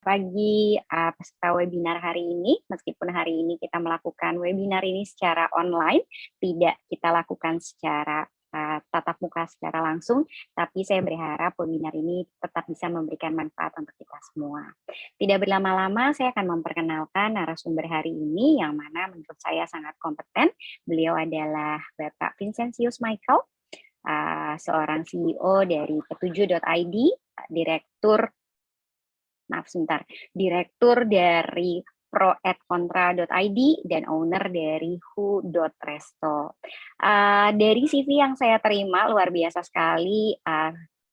Pagi peserta webinar hari ini. Meskipun hari ini kita melakukan webinar ini secara online, tidak kita lakukan secara tatap muka secara langsung, tapi saya berharap webinar ini tetap bisa memberikan manfaat untuk kita semua. Tidak berlama-lama, saya akan memperkenalkan narasumber hari ini yang mana menurut saya sangat kompeten. Beliau adalah Bapak Vincentius Michael, seorang CEO dari Petuju.id, Direktur dari proadcontra.id dan owner dari who.resto. Dari CV yang saya terima luar biasa sekali.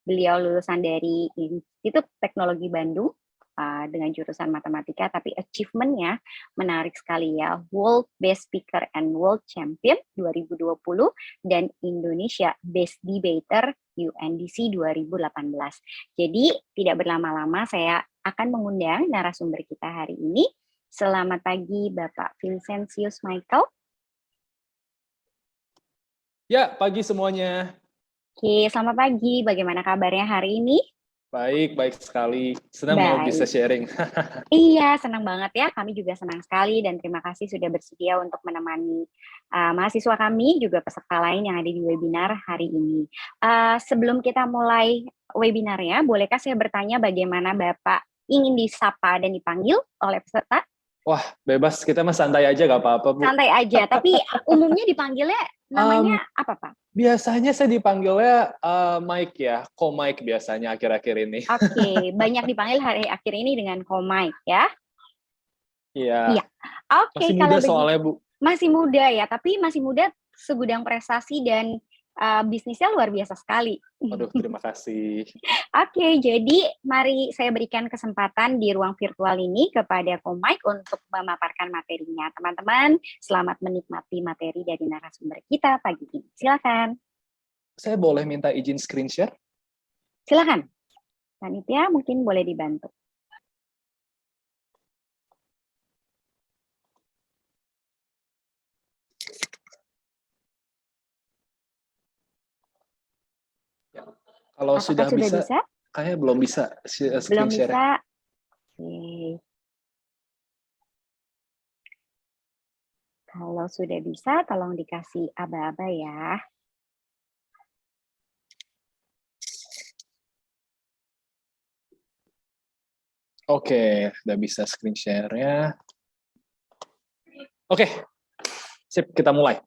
Beliau lulusan dari Institut Teknologi Bandung dengan jurusan matematika, tapi achievement-nya menarik sekali ya. World Best Speaker and World Champion 2020 dan Indonesia Best Debater UNDC 2018. Jadi tidak berlama-lama saya akan mengundang narasumber kita hari ini. Selamat pagi Bapak Vincentius Michael. Ya, pagi semuanya. Oke, selamat pagi. Bagaimana kabarnya hari ini? Baik sekali. Senang mau bisa sharing. Iya, senang banget ya. Kami juga senang sekali dan terima kasih sudah bersedia untuk menemani mahasiswa kami, juga peserta lain yang ada di webinar hari ini. Sebelum kita mulai webinarnya, bolehkah saya bertanya bagaimana Bapak ingin disapa dan dipanggil oleh peserta? Wah, bebas. Kita mah santai aja, gak apa-apa, Bu. Santai aja, tapi umumnya dipanggilnya namanya apa, Pak? Biasanya saya dipanggilnya Mike ya, Ko-Mike biasanya akhir-akhir ini. Oke, banyak dipanggil hari akhir ini dengan Ko-Mike ya? Iya. Oke, masih kalau muda soalnya, Bu. Masih muda ya, tapi masih muda segudang prestasi dan bisnisnya luar biasa sekali. Aduh, terima kasih. Oke, jadi mari saya berikan kesempatan di ruang virtual ini kepada Ko-Mike untuk memaparkan materinya. Teman-teman, selamat menikmati materi dari narasumber kita pagi ini. Silakan. Saya boleh minta izin screen share? Silakan. Panitia mungkin boleh dibantu. Kalau Apakah sudah bisa, kayaknya belum bisa belum screen share. Bisa. Oke. Kalau sudah bisa, tolong dikasih aba-aba ya. Oke, udah bisa screen share-nya. Oke, sip, kita mulai.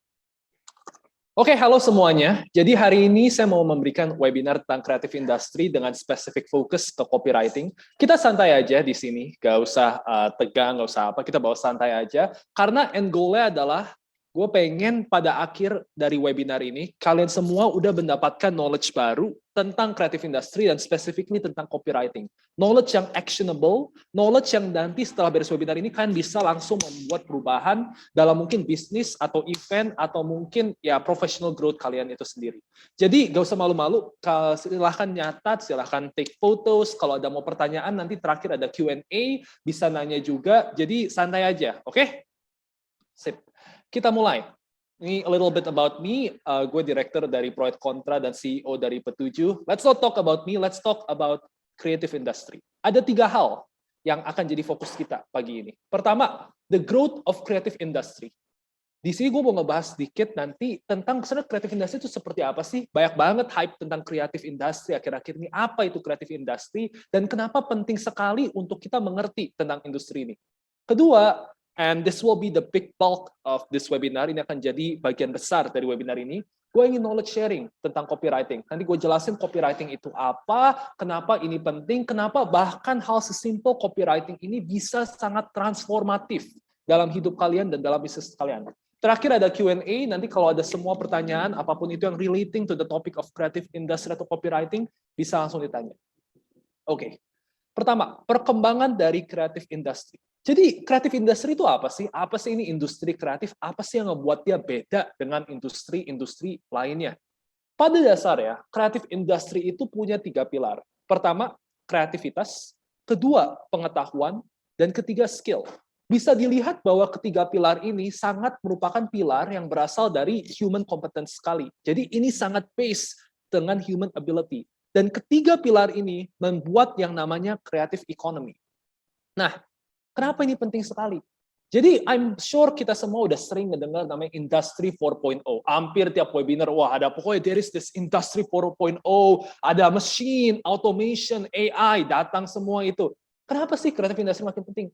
Oke, halo semuanya. Jadi hari ini saya mau memberikan webinar tentang creative industry dengan spesifik fokus ke copywriting. Kita santai aja di sini, gak usah tegang, gak usah apa, kita bawa santai aja. Karena end goal-nya adalah gue pengen pada akhir dari webinar ini, kalian semua udah mendapatkan knowledge baru tentang creative industry dan specifically tentang copywriting. Knowledge yang actionable, knowledge yang nanti setelah beres webinar ini kalian bisa langsung membuat perubahan dalam mungkin bisnis atau event atau mungkin ya professional growth kalian itu sendiri. Jadi gak usah malu-malu, silahkan nyatat, silahkan take photos, kalau ada mau pertanyaan nanti terakhir ada Q&A, bisa nanya juga, jadi santai aja, oke? Sip. Kita mulai. Ini a little bit about me. Gue director dari Proyek Kontra dan CEO dari Petuju. Let's not talk about me, let's talk about creative industry. Ada 3 hal yang akan jadi fokus kita pagi ini. Pertama, the growth of creative industry. Di sini gue mau ngebahas sedikit nanti tentang sebenarnya creative industry itu seperti apa sih? Banyak banget hype tentang creative industry akhir-akhir ini. Apa itu creative industry? Dan kenapa penting sekali untuk kita mengerti tentang industri ini? Kedua, and this will be the big bulk of this webinar, ini akan jadi bagian besar dari webinar ini, gue ingin knowledge sharing tentang copywriting. Nanti gue jelasin copywriting itu apa, kenapa ini penting, kenapa bahkan hal sesimpel copywriting ini bisa sangat transformatif dalam hidup kalian dan dalam bisnis kalian. Terakhir ada Q&A, nanti kalau ada semua pertanyaan, apapun itu yang relating to the topic of creative industry atau copywriting, bisa langsung ditanya. Oke. Pertama, perkembangan dari creative industry. Jadi creative industry itu apa sih? Apa sih ini industri kreatif? Apa sih yang ngebuat dia beda dengan industri-industri lainnya? Pada dasarnya, creative industry itu punya 3 pilar. Pertama, kreativitas. Kedua, pengetahuan. Dan ketiga, skill. Bisa dilihat bahwa ketiga pilar ini sangat merupakan pilar yang berasal dari human competence sekali. Jadi ini sangat based dengan human ability. Dan ketiga pilar ini membuat yang namanya creative economy. Nah, kenapa ini penting sekali? Jadi, I'm sure kita semua udah sering mendengar namanya Industry 4.0. Hampir tiap webinar, wah ada pokoknya there is this Industry 4.0, ada machine, automation, AI, datang semua itu. Kenapa sih creative industry makin penting?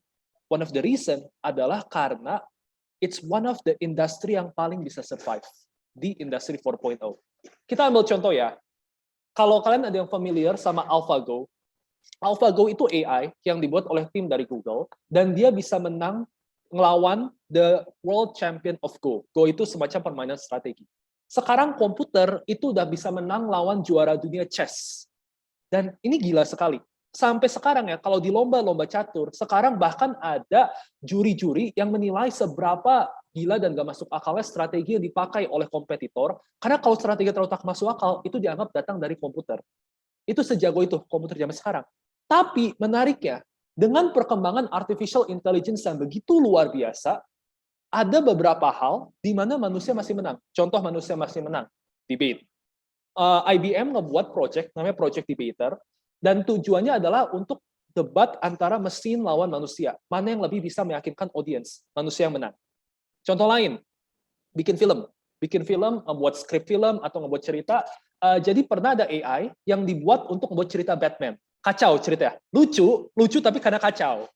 One of the reason adalah karena it's one of the industry yang paling bisa survive di Industry 4.0. Kita ambil contoh ya, kalau kalian ada yang familiar sama AlphaGo, AlphaGo itu AI yang dibuat oleh tim dari Google, dan dia bisa menang ngelawan the world champion of Go. Go itu semacam permainan strategi. Sekarang komputer itu udah bisa menang lawan juara dunia chess. Dan ini gila sekali. Sampai sekarang ya, kalau di lomba-lomba catur, sekarang bahkan ada juri-juri yang menilai seberapa gila dan gak masuk akalnya strategi yang dipakai oleh kompetitor, karena kalau strategi terlalu tak masuk akal, itu dianggap datang dari komputer. Itu sejago itu komputer zaman sekarang. Tapi menariknya, dengan perkembangan artificial intelligence yang begitu luar biasa, ada beberapa hal di mana manusia masih menang. Contoh manusia masih menang, debate. IBM ngebuat project, namanya Project Debater, dan tujuannya adalah untuk debat antara mesin lawan manusia. Mana yang lebih bisa meyakinkan audiens, manusia yang menang. Contoh lain, bikin film. Bikin film, membuat skrip film, atau membuat cerita. Jadi pernah ada AI yang dibuat untuk membuat cerita Batman. Kacau ceritanya. Lucu tapi karena kacau.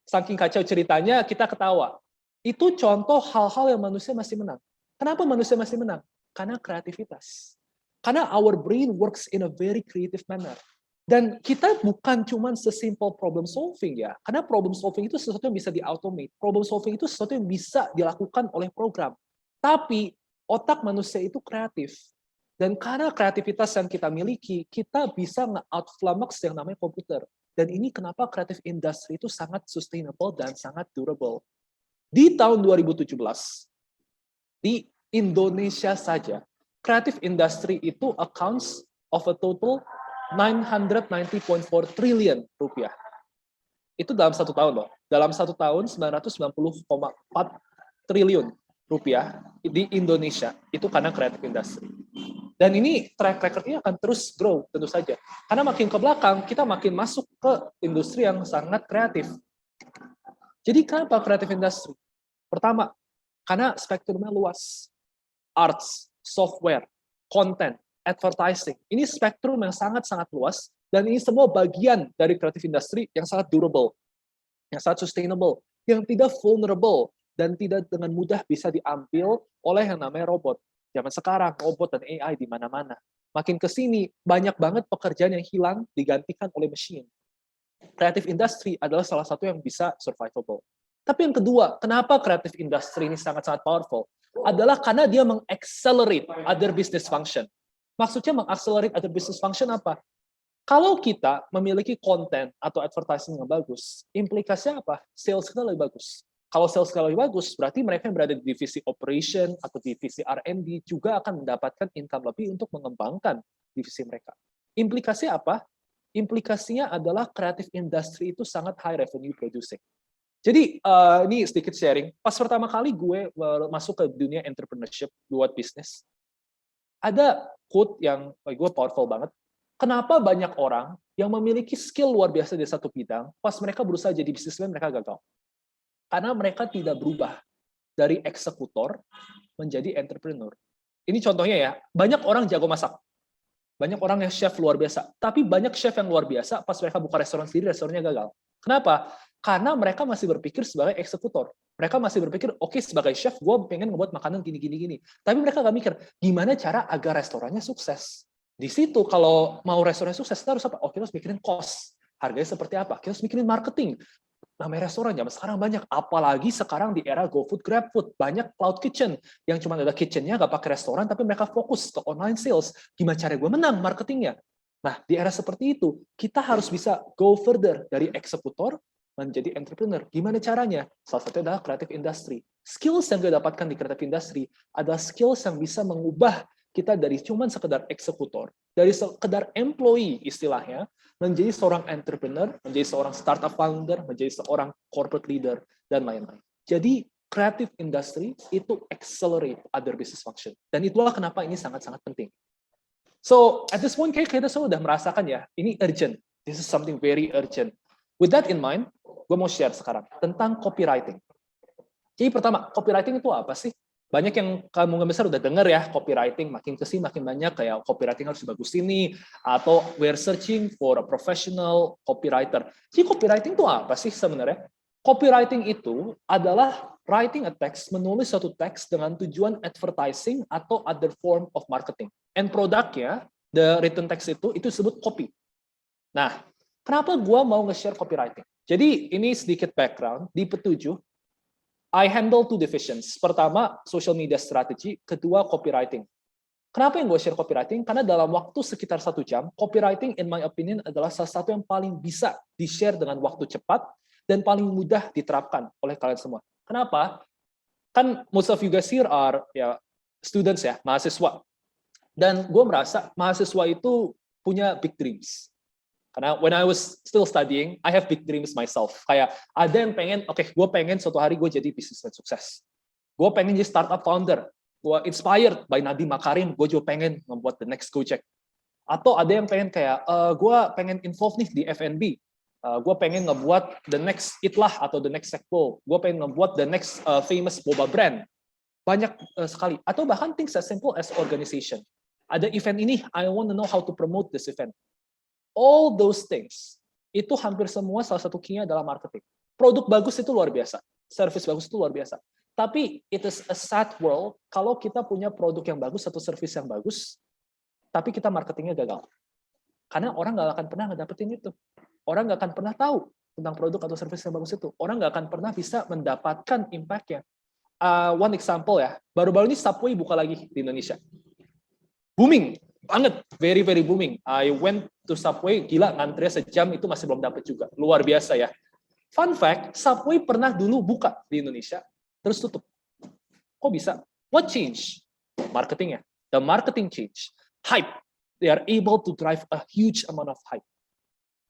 Saking kacau ceritanya, kita ketawa. Itu contoh hal-hal yang manusia masih menang. Kenapa manusia masih menang? Karena kreativitas. Karena our brain works in a very creative manner. Dan kita bukan cuma sesimpel problem solving ya. Karena problem solving itu sesuatu yang bisa di-automate. Problem solving itu sesuatu yang bisa dilakukan oleh program. Tapi otak manusia itu kreatif. Dan karena kreativitas yang kita miliki, kita bisa nge-outflummox yang namanya komputer. Dan ini kenapa creative industry itu sangat sustainable dan sangat durable. Di tahun 2017, di Indonesia saja, creative industry itu accounts of a total 990.4 triliun rupiah. Itu dalam satu tahun loh. Dalam satu tahun 990,4 triliun rupiah di Indonesia. Itu karena creative industry. Dan ini track record-nya akan terus grow tentu saja. Karena makin ke belakang, kita makin masuk ke industri yang sangat kreatif. Jadi kenapa creative industry? Pertama, karena spektrumnya luas. Arts, software, content, advertising. Ini spektrum yang sangat-sangat luas, dan ini semua bagian dari creative industry yang sangat durable, yang sangat sustainable, yang tidak vulnerable, dan tidak dengan mudah bisa diambil oleh yang namanya robot. Zaman sekarang, robot dan AI di mana-mana. Makin ke sini, banyak banget pekerjaan yang hilang digantikan oleh mesin. Creative industry adalah salah satu yang bisa survivable. Tapi yang kedua, kenapa creative industry ini sangat-sangat powerful? Adalah karena dia meng-accelerate other business function. Maksudnya meng-accelerate other business function apa? Kalau kita memiliki konten atau advertising yang bagus, implikasinya apa? Sales kita lebih bagus. Kalau sales kita lebih bagus, berarti mereka yang berada di divisi operation atau divisi R&D juga akan mendapatkan income lebih untuk mengembangkan divisi mereka. Implikasinya apa? Implikasinya adalah creative industry itu sangat high revenue producing. Jadi ini sedikit sharing. Pas pertama kali gue masuk ke dunia entrepreneurship, buat bisnis, ada quote yang gue powerful banget. Kenapa banyak orang yang memiliki skill luar biasa di satu bidang, pas mereka berusaha jadi bisnismen, mereka gagal? Karena mereka tidak berubah dari eksekutor menjadi entrepreneur. Ini contohnya ya, banyak orang jago masak. Banyak orang yang chef luar biasa. Tapi banyak chef yang luar biasa, pas mereka buka restoran sendiri, restorannya gagal. Kenapa? Karena mereka masih berpikir sebagai eksekutor. Mereka masih berpikir, oke, sebagai chef, gue pengen ngebuat makanan gini. Tapi mereka nggak mikir, gimana cara agar restorannya sukses. Di situ, kalau mau restoran sukses, kita harus apa? Oh, kita harus mikirin cost. Harganya seperti apa? Kita harus mikirin marketing. Namanya restoran zaman sekarang banyak, apalagi sekarang di era GoFood, GrabFood, banyak cloud kitchen yang cuma ada kitchennya, nggak pakai restoran, tapi mereka fokus ke online sales. Gimana cara gue menang marketingnya? Nah, di era seperti itu, kita harus bisa go further dari eksekutor menjadi entrepreneur. Gimana caranya? Salah satunya adalah creative industry. Skills yang gue dapatkan di creative industry adalah skills yang bisa mengubah kita dari cuma sekedar eksekutor, dari sekedar employee istilahnya, menjadi seorang entrepreneur, menjadi seorang startup founder, menjadi seorang corporate leader, dan lain-lain. Jadi, creative industry itu accelerate other business function. Dan itulah kenapa ini sangat-sangat penting. So, at this point, kita sudah merasakan ya, ini urgent. This is something very urgent. With that in mind, gue mau share sekarang tentang copywriting. Jadi pertama, copywriting itu apa sih? Banyak yang kemungkinan besar udah denger ya, copywriting makin kesini makin banyak kayak copywriting harus bagus ini, atau we're searching for a professional copywriter. Jadi copywriting itu apa sih sebenarnya? Copywriting itu adalah writing a text, menulis suatu teks dengan tujuan advertising atau other form of marketing. And produknya, the written text itu disebut copy. Nah, kenapa gue mau nge-share copywriting? Jadi ini sedikit background, di Petujuh, I handle two divisions. Pertama, social media strategy. Kedua, copywriting. Kenapa yang gue share copywriting? Karena dalam waktu sekitar 1 jam, copywriting in my opinion adalah salah satu yang paling bisa di-share dengan waktu cepat dan paling mudah diterapkan oleh kalian semua. Kenapa? Kan most of you guys here are students ya, mahasiswa. Dan gue merasa mahasiswa itu punya big dreams. Karena when I was still studying, I have big dreams myself. Kayak ada yang pengen, gue pengen suatu hari gue jadi businessman sukses. Gue pengen jadi startup founder. Gue inspired by Nadiem Makarim, gue juga pengen membuat the next Gojek. Atau ada yang pengen kayak, gue pengen involve nih di F&B. Gue pengen ngebuat the next Itlah atau the next Sekpo. Gue pengen ngebuat the next famous boba brand. Banyak sekali. Atau bahkan things as simple as organization. Ada event ini, I want to know how to promote this event. All those things, itu hampir semua salah satu key-nya adalah marketing. Produk bagus itu luar biasa, service bagus itu luar biasa. Tapi it is a sad world kalau kita punya produk yang bagus atau service yang bagus, tapi kita marketingnya gagal. Karena orang nggak akan pernah ngedapetin itu. Orang nggak akan pernah tahu tentang produk atau service yang bagus itu. Orang nggak akan pernah bisa mendapatkan impact-nya. One example ya, baru-baru ini Subway buka lagi di Indonesia. Booming banget, very very booming. I went to Subway, gila ngantri sejam itu masih belum dapat juga. Luar biasa ya. Fun fact, Subway pernah dulu buka di Indonesia, terus tutup. Kok bisa? What change? Marketingnya. The marketing change. Hype. They are able to drive a huge amount of hype.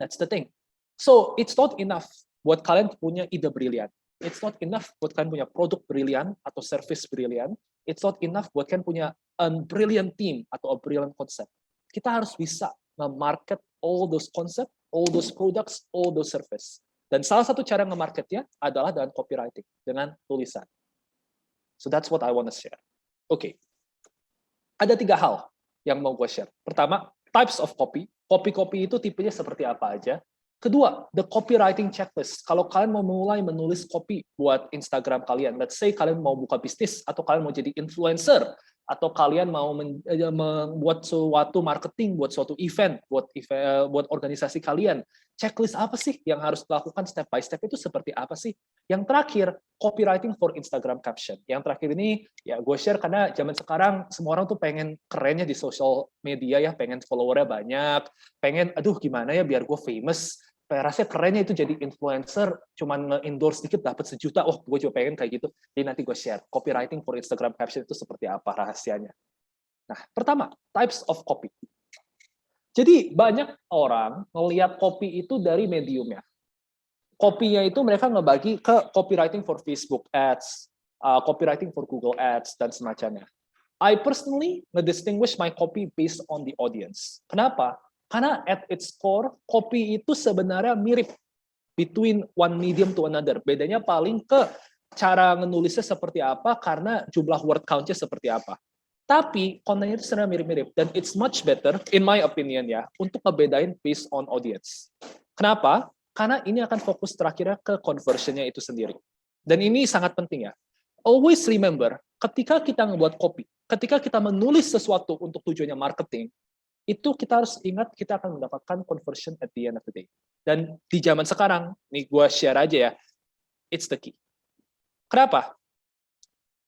That's the thing. So, it's not enough buat kalian punya ide brilian. It's not enough buat kalian punya produk brilian atau service brilian. It's not enough buat kalian punya a brilliant team atau a brilliant concept. Kita harus bisa nge-market all those concept, all those products, all those service. Dan salah satu cara nge-marketnya adalah dengan copywriting, dengan tulisan. So that's what I want to share. Oke. Ada 3 hal yang mau gue share. Pertama, types of copy. Copy-copy itu tipenya seperti apa aja. Kedua, the copywriting checklist. Kalau kalian mau mulai menulis copy buat Instagram kalian, let's say kalian mau buka bisnis, atau kalian mau jadi influencer, atau kalian mau membuat suatu marketing, buat suatu event, buat organisasi kalian, checklist apa sih yang harus dilakukan step by step itu seperti apa sih? Yang terakhir, copywriting for Instagram caption. Yang terakhir ini, ya gue share karena zaman sekarang semua orang tuh pengen kerennya di social media ya, pengen followernya banyak, pengen, aduh gimana ya biar gue famous, rasanya kerennya itu jadi influencer, cuman nge-endorse dikit dapat 1 juta, oh gue juga pengen kayak gitu. Jadi nanti gue share, copywriting for Instagram caption itu seperti apa rahasianya. Nah, pertama, types of copy. Jadi banyak orang melihat copy itu dari mediumnya. Copy-nya itu mereka ngebagi ke copywriting for Facebook ads, copywriting for Google ads, dan semacamnya. I personally distinguish my copy based on the audience. Kenapa? Karena at its core, copy itu sebenarnya mirip between one medium to another. Bedanya paling ke cara menulisnya seperti apa, karena jumlah word count-nya seperti apa. Tapi kontennya itu sebenarnya mirip-mirip. Dan it's much better, in my opinion ya, untuk ngebedain based on audience. Kenapa? Karena ini akan fokus terakhirnya ke conversion-nya itu sendiri. Dan ini sangat penting ya. Always remember, ketika kita ngebuat copy, ketika kita menulis sesuatu untuk tujuannya marketing, itu kita harus ingat kita akan mendapatkan conversion at the end of the day. Dan di zaman sekarang, nih gue share aja ya, it's the key. Kenapa?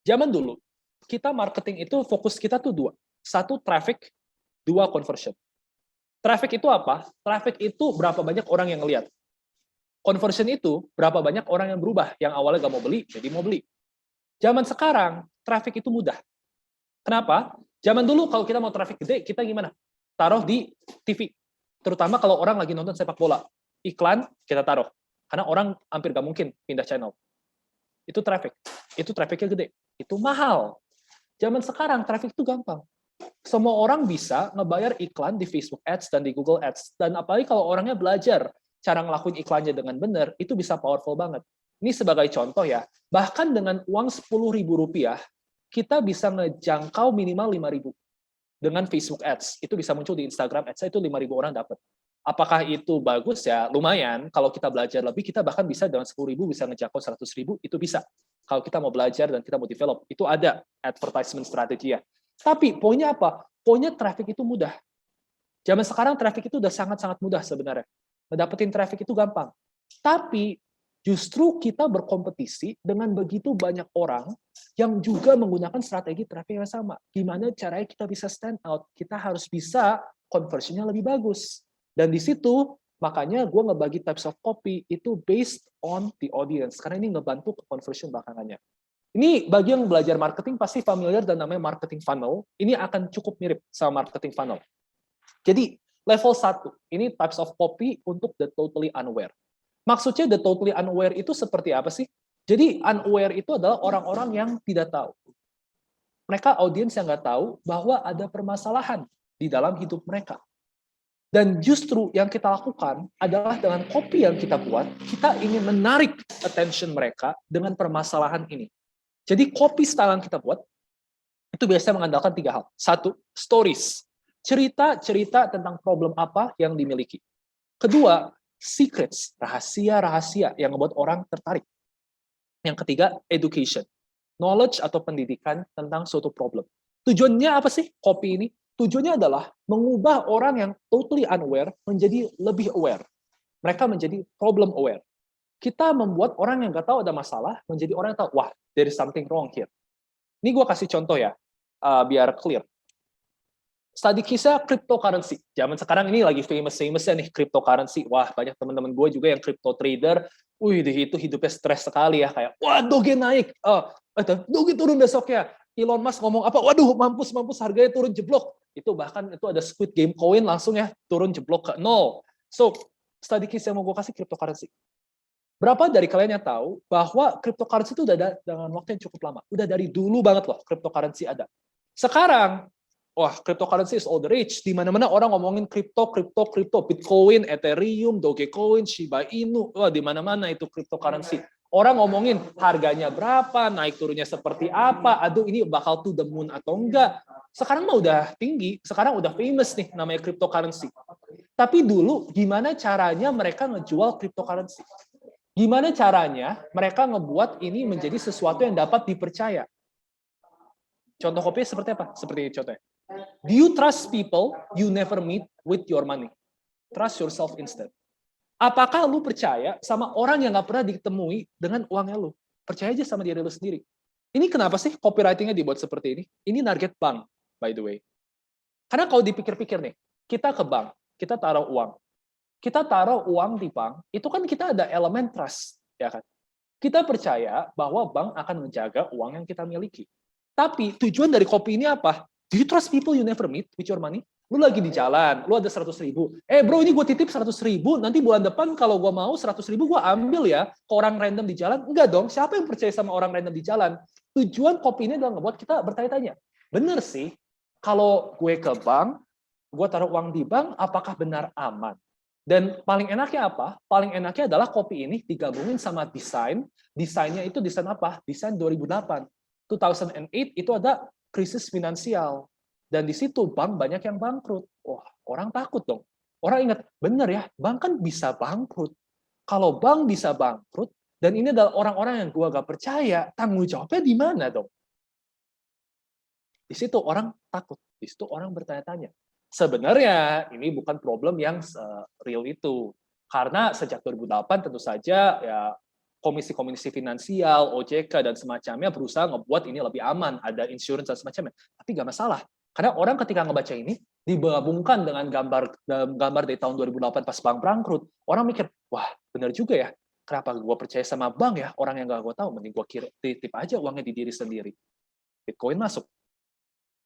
Zaman dulu, kita marketing itu fokus kita tuh 2. 1, traffic, 2, conversion. Traffic itu apa? Traffic itu berapa banyak orang yang ngelihat. Conversion itu berapa banyak orang yang berubah, yang awalnya gak mau beli, jadi mau beli. Zaman sekarang, traffic itu mudah. Kenapa? Zaman dulu kalau kita mau traffic gede, kita gimana? Taruh di TV. Terutama kalau orang lagi nonton sepak bola. Iklan, kita taruh. Karena orang hampir gak mungkin pindah channel. Itu traffic. Itu trafficnya gede. Itu mahal. Zaman sekarang, traffic itu gampang. Semua orang bisa ngebayar iklan di Facebook Ads dan di Google Ads. Dan apalagi kalau orangnya belajar cara ngelakuin iklannya dengan benar, itu bisa powerful banget. Ini sebagai contoh ya, bahkan dengan uang Rp10.000, kita bisa ngejangkau minimal 5.000. Dengan Facebook Ads, itu bisa muncul di Instagram Ads, itu 5.000 orang dapat. Apakah itu bagus ya? Lumayan. Kalau kita belajar lebih, kita bahkan bisa dengan 10.000 bisa ngejangkau 100.000, itu bisa. Kalau kita mau belajar dan kita mau develop, itu ada advertisement strategi ya. Tapi poinnya apa? Poinnya traffic itu mudah. Zaman sekarang traffic itu udah sangat-sangat mudah sebenarnya. Ngedapetin traffic itu gampang. Tapi justru kita berkompetisi dengan begitu banyak orang yang juga menggunakan strategi traffic yang sama. Gimana caranya kita bisa stand out? Kita harus bisa conversion-nya lebih bagus. Dan di situ, makanya gue ngebagi types of copy itu based on the audience. Karena ini ngebantu ke conversion belakangannya. Ini bagi yang belajar marketing pasti familiar dan namanya marketing funnel. Ini akan cukup mirip sama marketing funnel. Jadi, level 1, ini types of copy untuk the totally unaware. Maksudnya the totally unaware itu seperti apa sih? Jadi, unaware itu adalah orang-orang yang tidak tahu. Mereka audiens yang nggak tahu bahwa ada permasalahan di dalam hidup mereka. Dan justru yang kita lakukan adalah dengan copy yang kita buat, kita ingin menarik attention mereka dengan permasalahan ini. Jadi, copy style yang kita buat, itu biasanya mengandalkan 3 hal. 1, stories. Cerita-cerita tentang problem apa yang dimiliki. Kedua, secrets, rahasia-rahasia yang membuat orang tertarik. Yang ketiga, education, knowledge atau pendidikan tentang suatu problem. Tujuannya apa sih copy ini? Tujuannya adalah mengubah orang yang totally unaware menjadi lebih aware. Mereka menjadi problem aware. Kita membuat orang yang nggak tahu ada masalah menjadi orang yang tahu, wah, there is something wrong here. Ini gue kasih contoh ya, biar clear. Studi kisah cryptocurrency. Zaman sekarang ini lagi famous-famousnya nih cryptocurrency. Wah, banyak teman-teman gue juga yang crypto trader. Wih, itu hidupnya stres sekali ya. Kayak, wah, Doge naik. Doge turun besoknya. Elon Musk ngomong apa? Waduh, mampus harganya turun jeblok. Itu bahkan itu ada Squid Game coin langsung ya turun jeblok ke 0. So, studi kisah yang mau gue kasih cryptocurrency. Berapa dari kalian yang tahu bahwa cryptocurrency itu udah ada dengan waktu yang cukup lama. Udah dari dulu banget loh cryptocurrency ada. Sekarang, wah, cryptocurrency is all the rage. Di mana-mana orang ngomongin kripto, Bitcoin, Ethereum, Dogecoin, Shiba Inu. Wah, di mana-mana itu cryptocurrency. Orang ngomongin harganya berapa, naik turunnya seperti apa, aduh ini bakal to the moon atau enggak. Sekarang mah udah tinggi, sekarang udah famous nih namanya cryptocurrency. Tapi dulu gimana caranya mereka ngejual cryptocurrency? Gimana caranya mereka ngebuat ini menjadi sesuatu yang dapat dipercaya? Contoh kopinya seperti apa? Seperti ini contohnya. Do you trust people you never meet with your money? Trust yourself instead. Apakah lu percaya sama orang yang gak pernah ditemui dengan uangnya lu? Percaya aja sama diri lu sendiri. Ini kenapa sih copywriting-nya dibuat seperti ini? Ini target bank, by the way. Karena kalau dipikir-pikir nih, kita ke bank, kita taruh uang. Kita taruh uang di bank, itu kan kita ada elemen trust, ya kan? Kita percaya bahwa bank akan menjaga uang yang kita miliki. Tapi tujuan dari copy ini apa? Do you trust people you never meet with your money? Lu lagi di jalan, lu ada 100.000. Bro, ini gue titip 100.000, nanti bulan depan kalau gue mau 100.000 gue ambil ya ke orang random di jalan. Enggak dong, siapa yang percaya sama orang random di jalan? Tujuan copy ini adalah ngebuat kita bertanya-tanya. Bener sih, kalau gue ke bank, gue taruh uang di bank, apakah benar aman? Dan paling enaknya apa? Paling enaknya adalah copy ini digabungin sama desain. Desainnya itu desain apa? Desain 2008. 2008 itu ada krisis finansial. Dan di situ bank banyak yang bangkrut. Wah, orang takut dong. Orang ingat, bener ya, bank kan bisa bangkrut. Kalau bank bisa bangkrut, dan ini adalah orang-orang yang gua gak percaya, tanggung jawabnya di mana dong? Di situ orang takut. Di situ orang bertanya-tanya. Sebenarnya ini bukan problem yang real itu. Karena sejak 2008 tentu saja ya komisi-komisi finansial, OJK, dan semacamnya berusaha ngebuat ini lebih aman, ada insurance dan semacamnya. Tapi nggak masalah. Karena orang ketika ngebaca ini, digabungkan dengan gambar dari tahun 2008 pas bank bangkrut, orang mikir, wah benar juga ya, kenapa gue percaya sama bank ya, orang yang nggak gue tahu, mending gue titip aja uangnya di diri sendiri. Bitcoin masuk.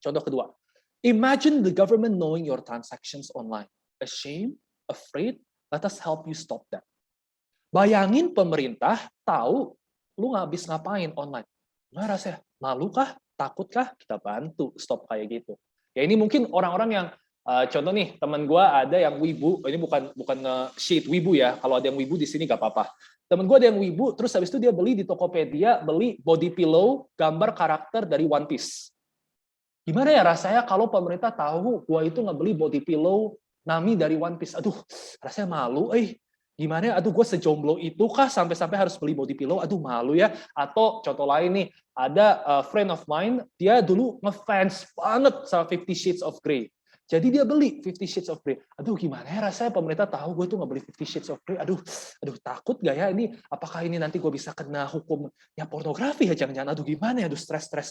Contoh kedua, imagine the government knowing your transactions online. Ashamed, afraid, let us help you stop that. Bayangin pemerintah tahu lu nggak habis ngapain online. Nggak rasanya malu kah? Takut kah? Kita bantu stop kayak gitu. Ya ini mungkin orang-orang yang Contoh nih, teman gue ada yang wibu, ini bukan shade wibu ya, kalau ada yang wibu di sini gak apa-apa. Temen gue ada yang wibu, terus habis itu dia beli di Tokopedia, beli body pillow, gambar karakter dari One Piece. Gimana ya rasanya kalau pemerintah tahu gue itu ngebeli body pillow Nami dari One Piece? Aduh, rasanya malu, gimana ya? Aduh, gue sejomblo itu kah sampai harus beli body pillow? Aduh, malu ya. Atau contoh lain nih, ada friend of mine, dia dulu ngefans banget sama 50 Shades of Grey. Jadi dia beli 50 Shades of Grey. Aduh, gimana ya rasanya pemerintah tahu gue tuh nggak beli 50 Shades of Grey? Aduh, takut gak ya ini? Apakah ini nanti gue bisa kena hukum ya pornografi ya? Jangan-jangan. Aduh, gimana ya? Aduh, stres.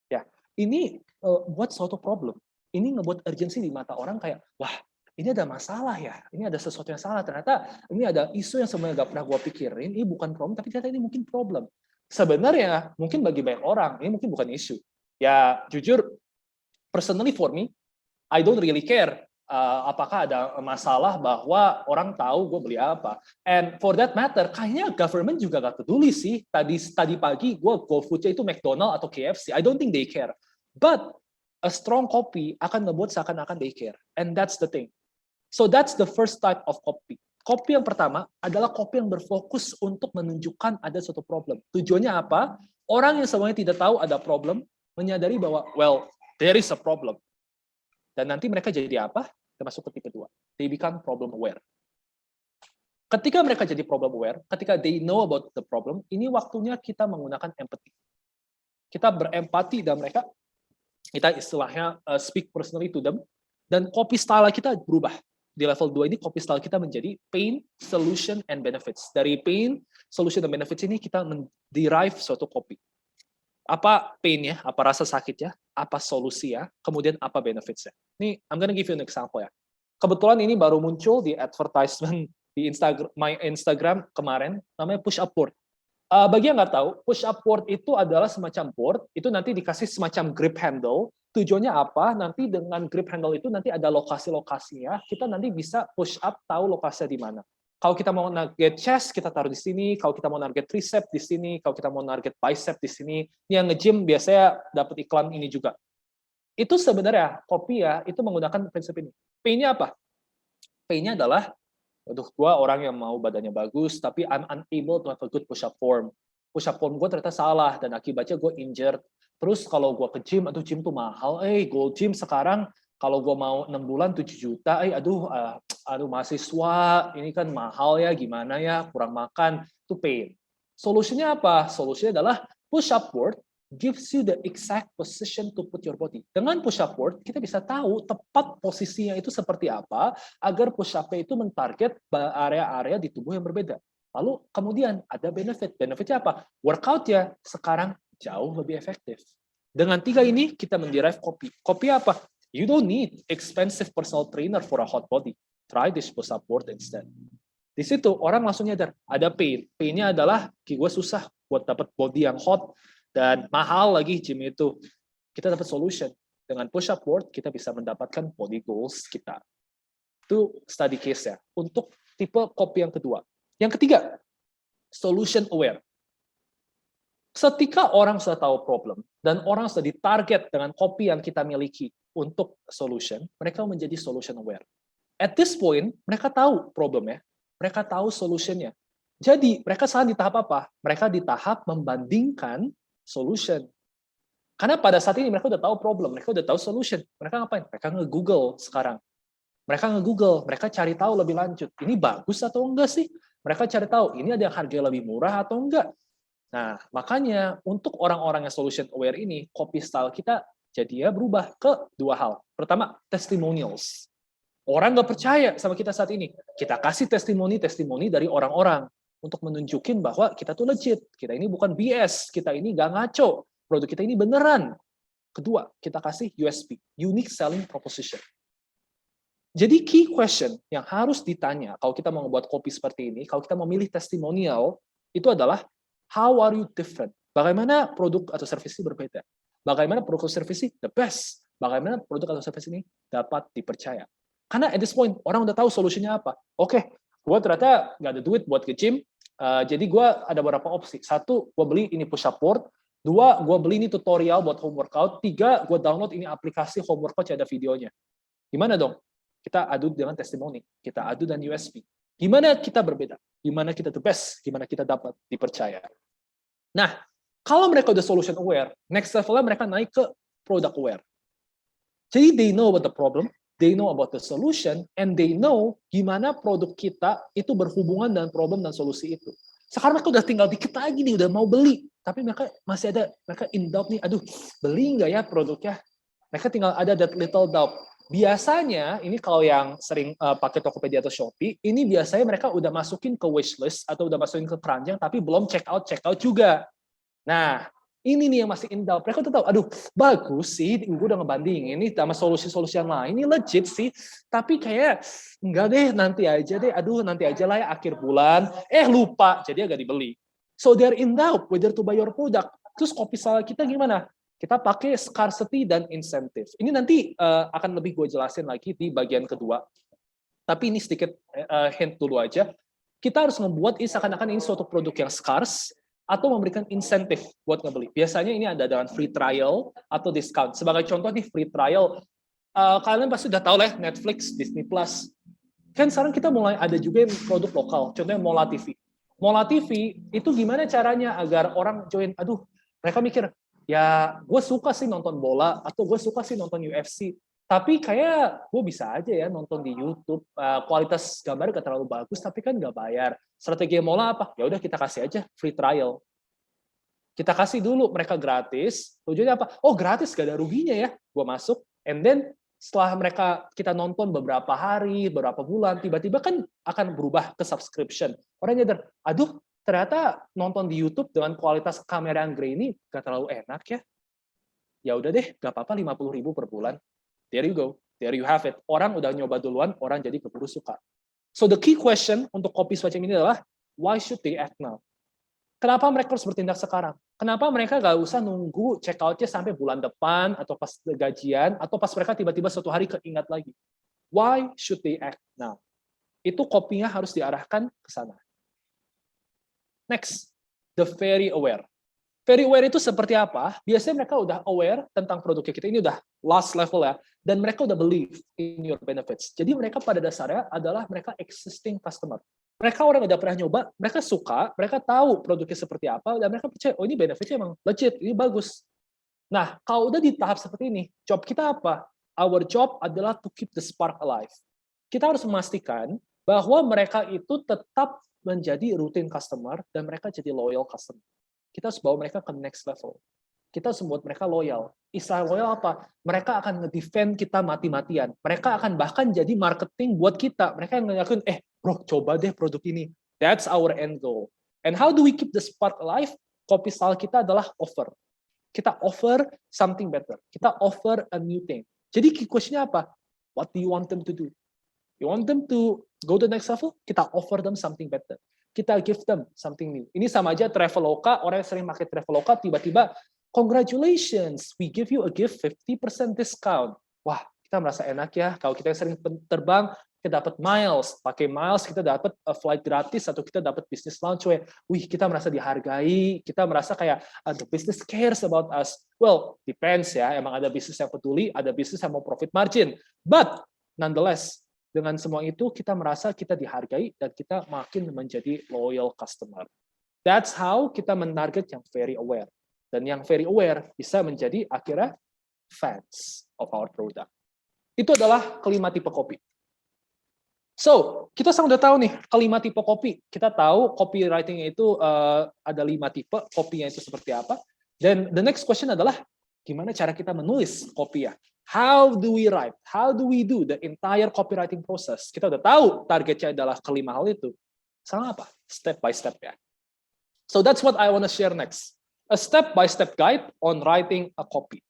Ya, ini buat suatu problem. Ini ngebuat urgensi di mata orang kayak, wah, ini ada masalah ya. Ini ada sesuatu yang salah. Ternyata ini ada isu yang sebenarnya gak pernah gue pikirin. Ini bukan problem, tapi ternyata ini mungkin problem. Sebenarnya mungkin bagi banyak orang ini mungkin bukan isu. Ya, jujur, personally for me, I don't really care apakah ada masalah bahwa orang tahu gue beli apa. And for that matter, kayaknya government juga gak peduli sih. Tadi pagi gue GoFood-nya itu McDonald atau KFC. I don't think they care. But a strong copy akan ngebuat seakan-akan they care. And that's the thing. So that's the first type of copy. Copy yang pertama adalah copy yang berfokus untuk menunjukkan ada suatu problem. Tujuannya apa? Orang yang semuanya tidak tahu ada problem, menyadari bahwa, well, there is a problem. Dan nanti mereka jadi apa? Kita masuk ke tipe 2. They become problem aware. Ketika mereka jadi problem aware, ketika they know about the problem, ini waktunya kita menggunakan empathy. Kita berempati dan mereka, kita istilahnya speak personally to them, dan copy style kita berubah. Di level 2 ini copy style kita menjadi pain, solution, and benefits. Dari pain, solution, dan benefits ini kita menderive suatu copy. Apa pain-nya, apa rasa sakitnya, apa solusinya, kemudian apa benefits-nya. Ini, I'm gonna give you an example ya. Kebetulan ini baru muncul di advertisement di Instagram kemarin, namanya push up board. Bagi yang nggak tahu, push up board itu adalah semacam board, itu nanti dikasih semacam grip handle. Tujuannya apa? Nanti dengan grip handle itu nanti ada lokasi-lokasinya, kita nanti bisa push up, tahu lokasinya di mana. Kalau kita mau target chest, kita taruh di sini. Kalau kita mau target tricep di sini. Kalau kita mau target bicep di sini. Yang nge-gym biasanya dapat iklan ini juga. Itu sebenarnya copy ya, itu menggunakan prinsip ini. Pain-nya apa? Pain-nya adalah, aduh, gue orang yang mau badannya bagus, tapi I'm unable to have a good push-up form. Push-up form gue ternyata salah, dan akibatnya gue injured. Terus kalau gue ke gym, aduh gym tuh mahal. Gold gym sekarang, kalau gue mau 6 bulan 7 juta, aduh mahasiswa, ini kan mahal ya, gimana ya, kurang makan, itu pain. Solusinya apa? Solusinya adalah push-up board gives you the exact position to put your body. Dengan push-up board, kita bisa tahu tepat posisinya itu seperti apa, agar push-up-nya itu mentarget area-area di tubuh yang berbeda. Lalu kemudian ada benefit. Benefitnya apa? Workout ya sekarang jauh lebih efektif. Dengan 3 ini, kita menderive copy. Copy apa? You don't need expensive personal trainer for a hot body. Try this push-up board instead. Di situ orang langsung nyadar, ada pain. Pain-nya adalah, gue susah buat dapat body yang hot, dan mahal lagi gym itu. Kita dapat solution. Dengan push-up board, kita bisa mendapatkan body goals kita. Itu study case ya. Untuk tipe copy yang kedua. Yang ketiga, solution aware. Ketika orang sudah tahu problem, dan orang sudah ditarget dengan copy yang kita miliki untuk solution, mereka menjadi solution aware. At this point, mereka tahu problemnya, mereka tahu solutionnya. Jadi, mereka saat di tahap apa? Mereka di tahap membandingkan solution. Karena pada saat ini mereka udah tahu problem, mereka udah tahu solution. Mereka ngapain? Mereka nge-Google sekarang. Mereka nge-Google, mereka cari tahu lebih lanjut. Ini bagus atau enggak sih? Mereka cari tahu, ini ada yang harganya lebih murah atau enggak? Nah, makanya untuk orang-orang yang solution aware ini, copy style kita jadi ya berubah ke 2 hal. Pertama, testimonials. Orang nggak percaya sama kita saat ini. Kita kasih testimoni dari orang-orang untuk menunjukin bahwa kita tuh legit. Kita ini bukan BS. Kita ini nggak ngaco. Produk kita ini beneran. Kedua, kita kasih USP, Unique Selling Proposition. Jadi key question yang harus ditanya kalau kita mau membuat copy seperti ini, kalau kita mau milih testimonial, itu adalah how are you different? Bagaimana produk atau service ini berbeda? Bagaimana produk atau service ini the best? Bagaimana produk atau service ini dapat dipercaya? Karena at this point, orang udah tahu solusinya apa. Oke, gue ternyata nggak ada duit buat ke gym, jadi gue ada beberapa opsi. 1, gue beli ini push-up board. 2, gue beli ini tutorial buat home workout. 3, gue download ini aplikasi home workout yang ada videonya. Gimana dong? Kita adu dengan testimoni, kita adu dengan USP. Gimana kita berbeda? Gimana kita the best? Gimana kita dapat dipercaya? Nah, kalau mereka udah solution aware, next levelnya mereka naik ke product aware. Jadi they know about the problem, they know about the solution, and they know gimana produk kita itu berhubungan dengan problem dan solusi itu. Sekarang mereka udah tinggal dikit lagi nih, udah mau beli. Tapi mereka masih ada, mereka in doubt nih, aduh, beli nggak ya produknya? Mereka tinggal ada that little doubt. Biasanya, ini kalau yang sering pakai Tokopedia atau Shopee, ini biasanya mereka udah masukin ke wishlist atau udah masukin ke keranjang, tapi belum check out juga. Nah, ini nih yang masih in doubt. Mereka tuh tahu, aduh, bagus sih, gue udah ngebandingin ini sama solusi-solusi yang lain, ini legit sih, tapi kayak enggak deh, nanti aja deh, aduh nanti aja lah ya akhir bulan, lupa, jadi agak dibeli. So they're in doubt whether to buy your product. Terus copy style kita gimana? Kita pakai scarcity dan incentive. Ini nanti akan lebih gue jelasin lagi di bagian kedua. Tapi ini sedikit hint dulu aja. Kita harus membuat ini seakan-akan ini suatu produk yang scarce, atau memberikan insentif buat ngebeli. Biasanya ini ada dengan free trial atau discount. Sebagai contoh nih, free trial, kalian pasti udah tahu lah Netflix, Disney Plus. Kan sekarang kita mulai ada juga yang produk lokal, contohnya Mola TV. Mola TV itu gimana caranya agar orang join, aduh, mereka mikir, ya gue suka sih nonton bola, atau gue suka sih nonton UFC, tapi kayak gue bisa aja ya nonton di YouTube, kualitas gambar gak terlalu bagus, tapi kan gak bayar. Strategi Mola apa? Ya udah kita kasih aja free trial. Kita kasih dulu mereka gratis. Tujuannya apa? Oh gratis, gak ada ruginya ya. Gue masuk, and then setelah kita nonton beberapa hari, beberapa bulan, tiba-tiba kan akan berubah ke subscription. Orang nyadar, aduh ternyata nonton di YouTube dengan kualitas kamera yang grainy gak terlalu enak ya. Ya udah deh, gak apa-apa 50.000 per bulan. There you go, there you have it. Orang udah nyoba duluan, orang jadi keburu suka. So the key question untuk kopi semacam ini adalah, why should they act now? Kenapa mereka harus bertindak sekarang? Kenapa mereka gak usah nunggu check out-nya sampai bulan depan, atau pas gajian, atau pas mereka tiba-tiba suatu hari keingat lagi? Why should they act now? Itu kopinya harus diarahkan ke sana. Next, the very aware. Very aware itu seperti apa? Biasanya mereka udah aware tentang produknya kita. Ini udah last level ya. Dan mereka udah believe in your benefits. Jadi mereka pada dasarnya adalah mereka existing customer. Mereka orang udah pernah nyoba, mereka suka, mereka tahu produknya seperti apa, dan mereka percaya, oh ini benefitnya emang legit, ini bagus. Nah, kalau udah di tahap seperti ini, job kita apa? Our job adalah to keep the spark alive. Kita harus memastikan bahwa mereka itu tetap menjadi rutin customer, dan mereka jadi loyal customer. Kita harus bawa mereka ke next level. Kita harus membuat mereka loyal. Istilah loyal apa? Mereka akan nge-defend kita mati-matian. Mereka akan bahkan jadi marketing buat kita. Mereka yang ngakuin, bro, coba deh produk ini. That's our end goal. And how do we keep the spark alive? Copy style kita adalah offer. Kita offer something better. Kita offer a new thing. Jadi key question-nya apa? What do you want them to do? You want them to go to the next level? Kita offer them something better. Kita give them something new. Ini sama aja Traveloka, orang yang sering pakai Traveloka, tiba-tiba, congratulations, we give you a gift 50% discount. Wah, kita merasa enak ya. Kalau kita yang sering terbang, kita dapat miles. Pakai miles, kita dapat flight gratis, atau kita dapat business lunch. Wih, kita merasa dihargai, kita merasa kayak, the business cares about us. Well, depends ya, emang ada bisnis yang peduli, ada bisnis yang mau profit margin. But, nonetheless, dengan semua itu, kita merasa kita dihargai dan kita makin menjadi loyal customer. That's how kita menarget yang very aware. Dan yang very aware bisa menjadi akhirnya fans of our product. Itu adalah kelima tipe kopi. So, kita sudah tahu nih, kelima tipe kopi. Kita tahu copywriting itu ada 5 tipe, kopinya itu seperti apa. Dan the next question adalah, gimana cara kita menulis kopi ya? How do we write? How do we do the entire copywriting process? Kita udah tahu targetnya adalah kelima hal itu. Sekarang apa? Step by step ya. So that's what I want to share next. A step-by-step guide on writing a copy.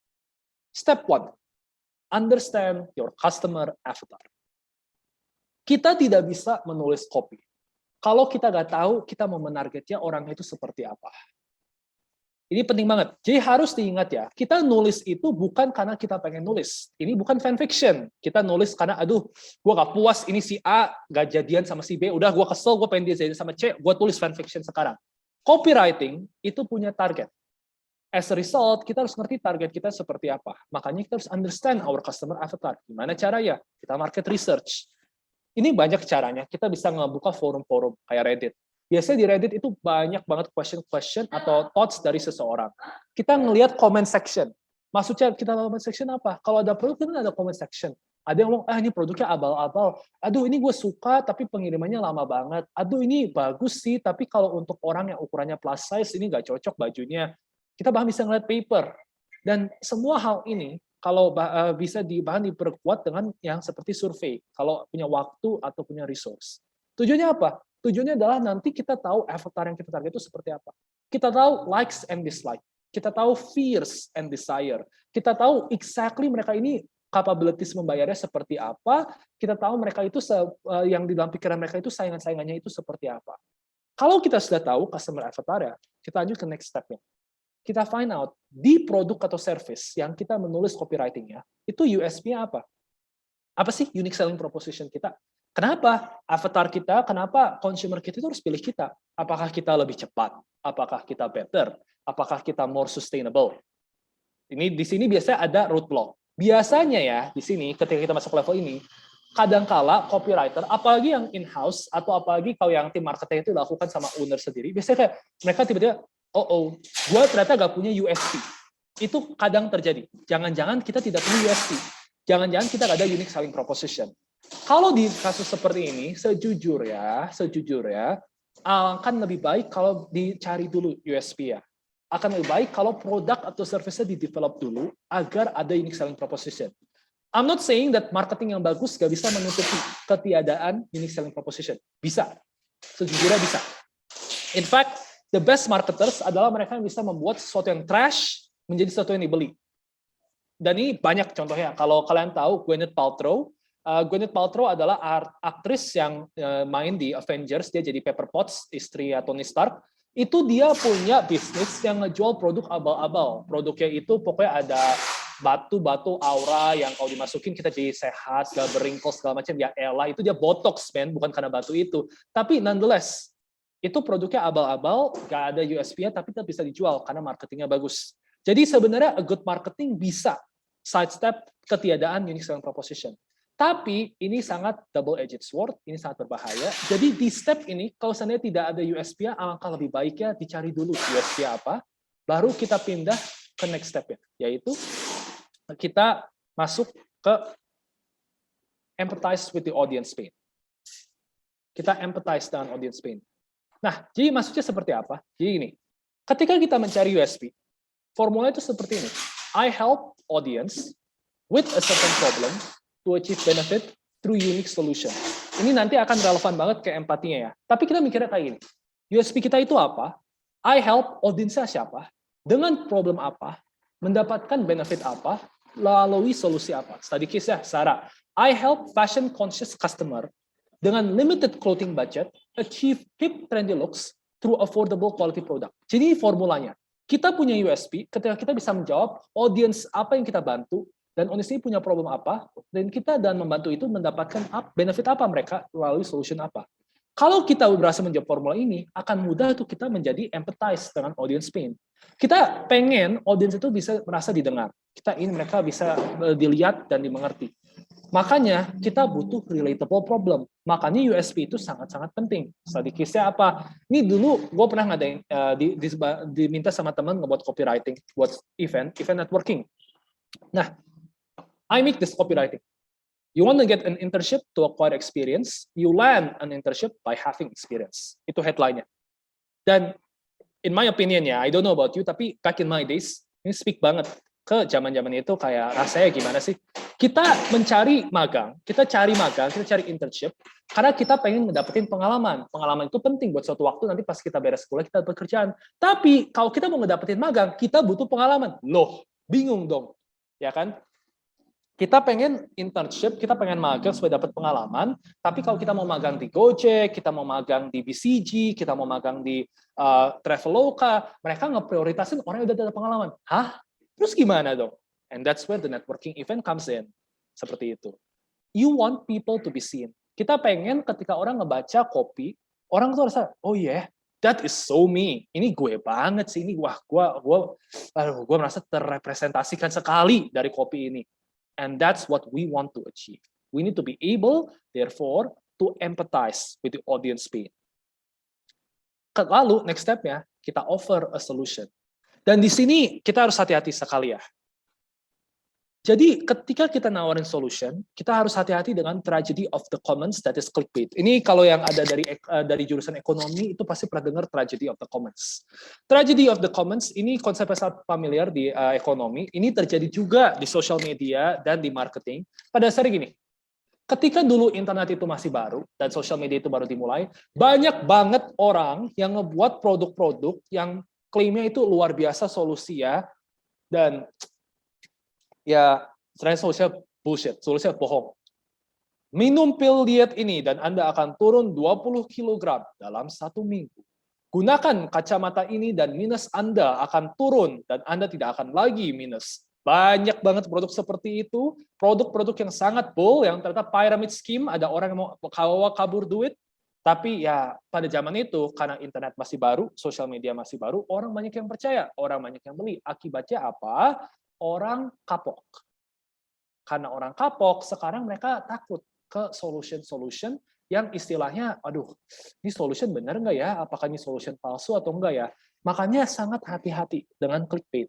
Step 1. Understand your customer avatar. Kita tidak bisa menulis copy kalau kita nggak tahu kita mau menargetnya orang itu seperti apa. Ini penting banget. Jadi harus diingat ya, kita nulis itu bukan karena kita pengen nulis. Ini bukan fanfiction. Kita nulis karena, aduh, gue gak puas, ini si A gak jadian sama si B, udah gue kesel, gue pengen dia jadian sama C, gue tulis fanfiction sekarang. Copywriting itu punya target. As a result, kita harus ngerti target kita seperti apa. Makanya kita harus understand our customer avatar. Gimana caranya? Kita market research. Ini banyak caranya. Kita bisa ngebuka forum-forum kayak Reddit. Biasanya di Reddit itu banyak banget question-question atau thoughts dari seseorang. Kita ngelihat comment section. Maksudnya kita comment section apa? Kalau ada produk, kan ada comment section. Ada yang ngomong, ini produknya abal-abal. Aduh, ini gue suka, tapi pengirimannya lama banget. Aduh, ini bagus sih, tapi kalau untuk orang yang ukurannya plus size, ini nggak cocok bajunya. Kita bahkan bisa ngeliat paper. Dan semua hal ini, kalau bisa bahkan diperkuat dengan yang seperti survei. Kalau punya waktu atau punya resource. Tujuannya apa? Tujuannya adalah nanti kita tahu avatar yang kita target itu seperti apa. Kita tahu likes and dislike. Kita tahu fears and desire. Kita tahu exactly mereka ini capabilities membayarnya seperti apa. Kita tahu mereka itu yang di dalam pikiran mereka itu saingan-saingannya itu seperti apa. Kalau kita sudah tahu customer avatar ya, kita lanjut ke next step-nya. Kita find out di produk atau service yang kita menulis copywriting-nya, itu USP-nya apa? Apa sih unique selling proposition kita? Kenapa avatar kita, kenapa consumer kita itu harus pilih kita? Apakah kita lebih cepat? Apakah kita better? Apakah kita more sustainable? Ini di sini biasanya ada roadblock. Biasanya ya di sini ketika kita masuk level ini, kadangkala copywriter, apalagi yang in-house atau apalagi kalau yang tim marketing itu dilakukan sama owner sendiri, biasanya kayak mereka tiba-tiba, gue ternyata gak punya USP. Itu kadang terjadi. Jangan-jangan kita tidak punya USP. Jangan-jangan kita gak ada unique selling proposition. Kalau di kasus seperti ini, sejujurnya, akan lebih baik kalau dicari dulu USP ya. Akan lebih baik kalau produk atau service-nya di-develop dulu agar ada unique selling proposition. I'm not saying that marketing yang bagus gak bisa menutupi ketiadaan unique selling proposition. Bisa. Sejujurnya bisa. In fact, the best marketers adalah mereka yang bisa membuat sesuatu yang trash menjadi sesuatu yang dibeli. Dan ini banyak contohnya. Kalau kalian tahu Gwyneth Paltrow adalah aktris yang main di Avengers. Dia jadi Pepper Potts, istri Tony Stark. Itu dia punya bisnis yang ngejual produk abal-abal. Produknya itu pokoknya ada batu-batu aura yang kalau dimasukin kita jadi sehat, gak beringkol segala macam. Ya elah, itu dia botox, man, bukan karena batu itu. Tapi nonetheless, itu produknya abal-abal, gak ada USP-nya, tapi tetap bisa dijual karena marketingnya bagus. Jadi sebenarnya a good marketing bisa sidestep ketiadaan unique selling proposition. Tapi ini sangat double-edged sword, ini sangat berbahaya. Jadi di step ini, kalau seandainya tidak ada USP, alangkah lebih baiknya dicari dulu USP apa, baru kita pindah ke next step-nya, yaitu kita masuk ke empathize with the audience pain. Kita empathize dengan audience pain. Nah, jadi maksudnya seperti apa? Jadi ini, ketika kita mencari USP, formula itu seperti ini. I help audience with a certain problem to achieve benefit through unique solution. Ini nanti akan relevan banget ke empatinya ya. Tapi kita mikirnya kayak gini. USP kita itu apa? I help audiensnya siapa? Dengan problem apa? Mendapatkan benefit apa? Melalui solusi apa? Tadi case ya, Sarah. I help fashion conscious customer dengan limited clothing budget achieve hip trendy looks through affordable quality product. Jadi formulanya. Kita punya USP ketika kita bisa menjawab audience apa yang kita bantu, dan audience ini punya problem apa, dan kita dan membantu itu mendapatkan benefit apa mereka melalui solution apa. Kalau kita berhasil menjawab formula ini, akan mudah tuh kita menjadi empathize dengan audience pain. Kita pengen audience itu bisa merasa didengar. Kita ingin mereka bisa dilihat dan dimengerti. Makanya kita butuh relatable problem. Makanya USP itu sangat-sangat penting. Tadi case-nya apa? Ini dulu gue pernah ngadain diminta sama teman ngebuat copywriting buat event networking. Nah, I make this copywriting. You want to get an internship to acquire experience, you land an internship by having experience. Itu headline-nya. Dan in my opinion ya, I don't know about you, tapi back in my days, ini speak banget ke zaman-zaman itu kayak rasanya gimana sih? Kita mencari magang, kita cari internship, karena kita pengen ngedapetin pengalaman. Pengalaman itu penting buat suatu waktu nanti pas kita beres sekolah, kita bekerjaan. Tapi kalau kita mau ngedapetin magang, kita butuh pengalaman. Loh, bingung dong. Ya kan? Kita pengen internship, kita pengen magang supaya dapat pengalaman, tapi kalau kita mau magang di Gojek, kita mau magang di BCG, kita mau magang di Traveloka, mereka ngeprioritasin orang yang udah ada pengalaman. Hah? Terus gimana dong? And that's where the networking event comes in. Seperti itu. You want people to be seen. Kita pengen ketika orang ngebaca copy, orang tuh rasa, oh yeah, That is so me. Ini gue banget sih. Ini wah, gue merasa terrepresentasikan sekali dari kopi ini. And that's what we want to achieve. We need to be able, therefore, to empathize with the audience pain. Lalu next step-nya kita offer a solution. Dan di sini kita harus hati-hati sekali ya. Jadi ketika kita nawarin solution, kita harus hati-hati dengan tragedy of the commons, that is clickbait. Ini kalau yang ada dari jurusan ekonomi itu pasti pernah dengar tragedy of the commons. Tragedy of the commons ini konsepnya sangat familiar di ekonomi. Ini terjadi juga di social media dan di marketing. Pada dasarnya gini, ketika dulu internet itu masih baru dan social media itu baru dimulai, banyak banget orang yang ngebuat produk-produk yang klaimnya itu luar biasa solusinya, dan ya, sebenarnya solusinya bullshit, solusinya bohong. Minum pil diet ini dan Anda akan turun 20 kg dalam 1 minggu. Gunakan kacamata ini dan minus Anda akan turun dan Anda tidak akan lagi minus. Banyak banget produk seperti itu, produk-produk yang sangat bull, yang ternyata pyramid scheme, ada orang yang mau kabur duit, tapi ya pada zaman itu, karena internet masih baru, sosial media masih baru, orang banyak yang percaya, orang banyak yang beli. Akibatnya apa? Orang kapok. Karena orang kapok, sekarang mereka takut ke solution-solution yang istilahnya, aduh, ini solution benar nggak ya? Apakah ini solution palsu atau enggak ya? Makanya sangat hati-hati dengan clickbait.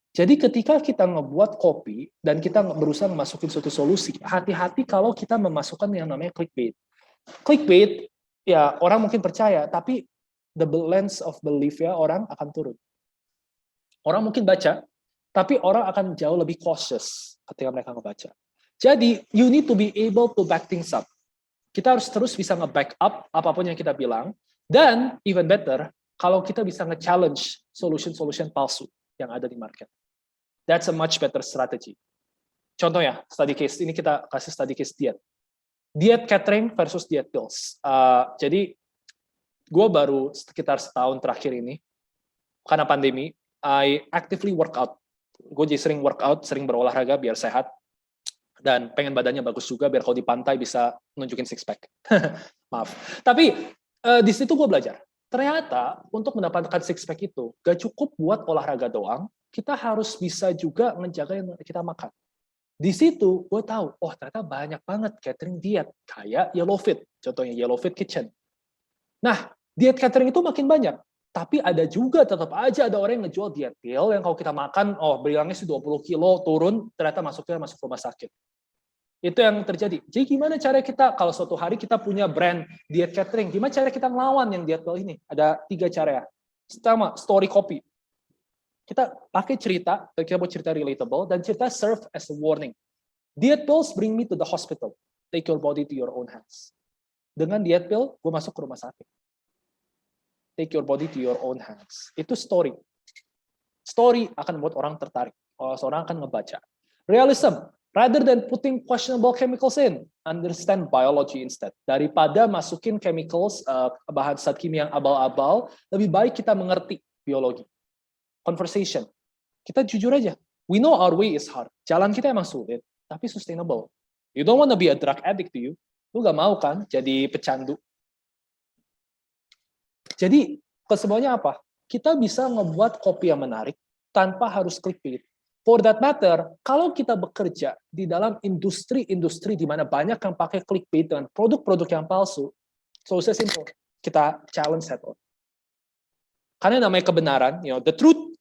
Jadi ketika kita ngebuat kopi dan kita berusaha memasukin suatu solusi, hati-hati kalau kita memasukkan yang namanya clickbait. Clickbait, ya orang mungkin percaya, tapi the lens of belief ya orang akan turun. Orang mungkin baca, tapi orang akan jauh lebih cautious ketika mereka ngebaca. Jadi, you need to be able to back things up. Kita harus terus bisa nge-back up apapun yang kita bilang, dan even better, kalau kita bisa nge-challenge solution-solution palsu yang ada di market. That's a much better strategy. Contohnya, study case, ini kita kasih study case diet. Diet catering versus diet pills. Jadi, gue baru sekitar setahun terakhir ini, karena pandemi, I actively work out. Gue jadi sering workout, sering berolahraga biar sehat, dan pengen badannya bagus juga biar kalau di pantai bisa nunjukin six pack. Maaf. Tapi di situ gue belajar. Ternyata untuk mendapatkan six pack itu gak cukup buat olahraga doang, kita harus bisa juga menjaga yang kita makan. Di situ gue tahu, oh ternyata banyak banget catering diet kayak Yellowfit, contohnya Yellowfit Kitchen. Nah, diet catering itu makin banyak. Tapi ada juga, tetap aja ada orang yang ngejual diet pill yang kalau kita makan, oh bilangnya sih 20 kilo turun, ternyata masuk rumah sakit. Itu yang terjadi. Jadi gimana cara kita, kalau suatu hari kita punya brand diet catering, gimana cara kita ngelawan yang diet pill ini? Ada 3 cara ya. Pertama, story copy. Kita pakai cerita, kita buat cerita relatable, dan cerita serve as a warning. Diet pills bring me to the hospital. Take your body to your own hands. Dengan diet pill, gue masuk ke rumah sakit. Take your body to your own hands. Itu story. Story akan membuat orang tertarik. Orang akan ngebaca. Realism. Rather than putting questionable chemicals in, understand biology instead. Daripada masukin chemicals, bahan zat kimia yang abal-abal, lebih baik kita mengerti biologi. Conversation. Kita jujur aja. We know our way is hard. Jalan kita emang sulit, tapi sustainable. You don't want to be a drug addict to you. Lu gak mau kan jadi pecandu. Jadi, kesemuanya apa? Kita bisa ngebuat kopi yang menarik tanpa harus clickbait. For that matter, kalau kita bekerja di dalam industri-industri di mana banyak yang pakai clickbait dengan produk-produk yang palsu, solusinya simple. Kita challenge that. Karena namanya kebenaran, the truth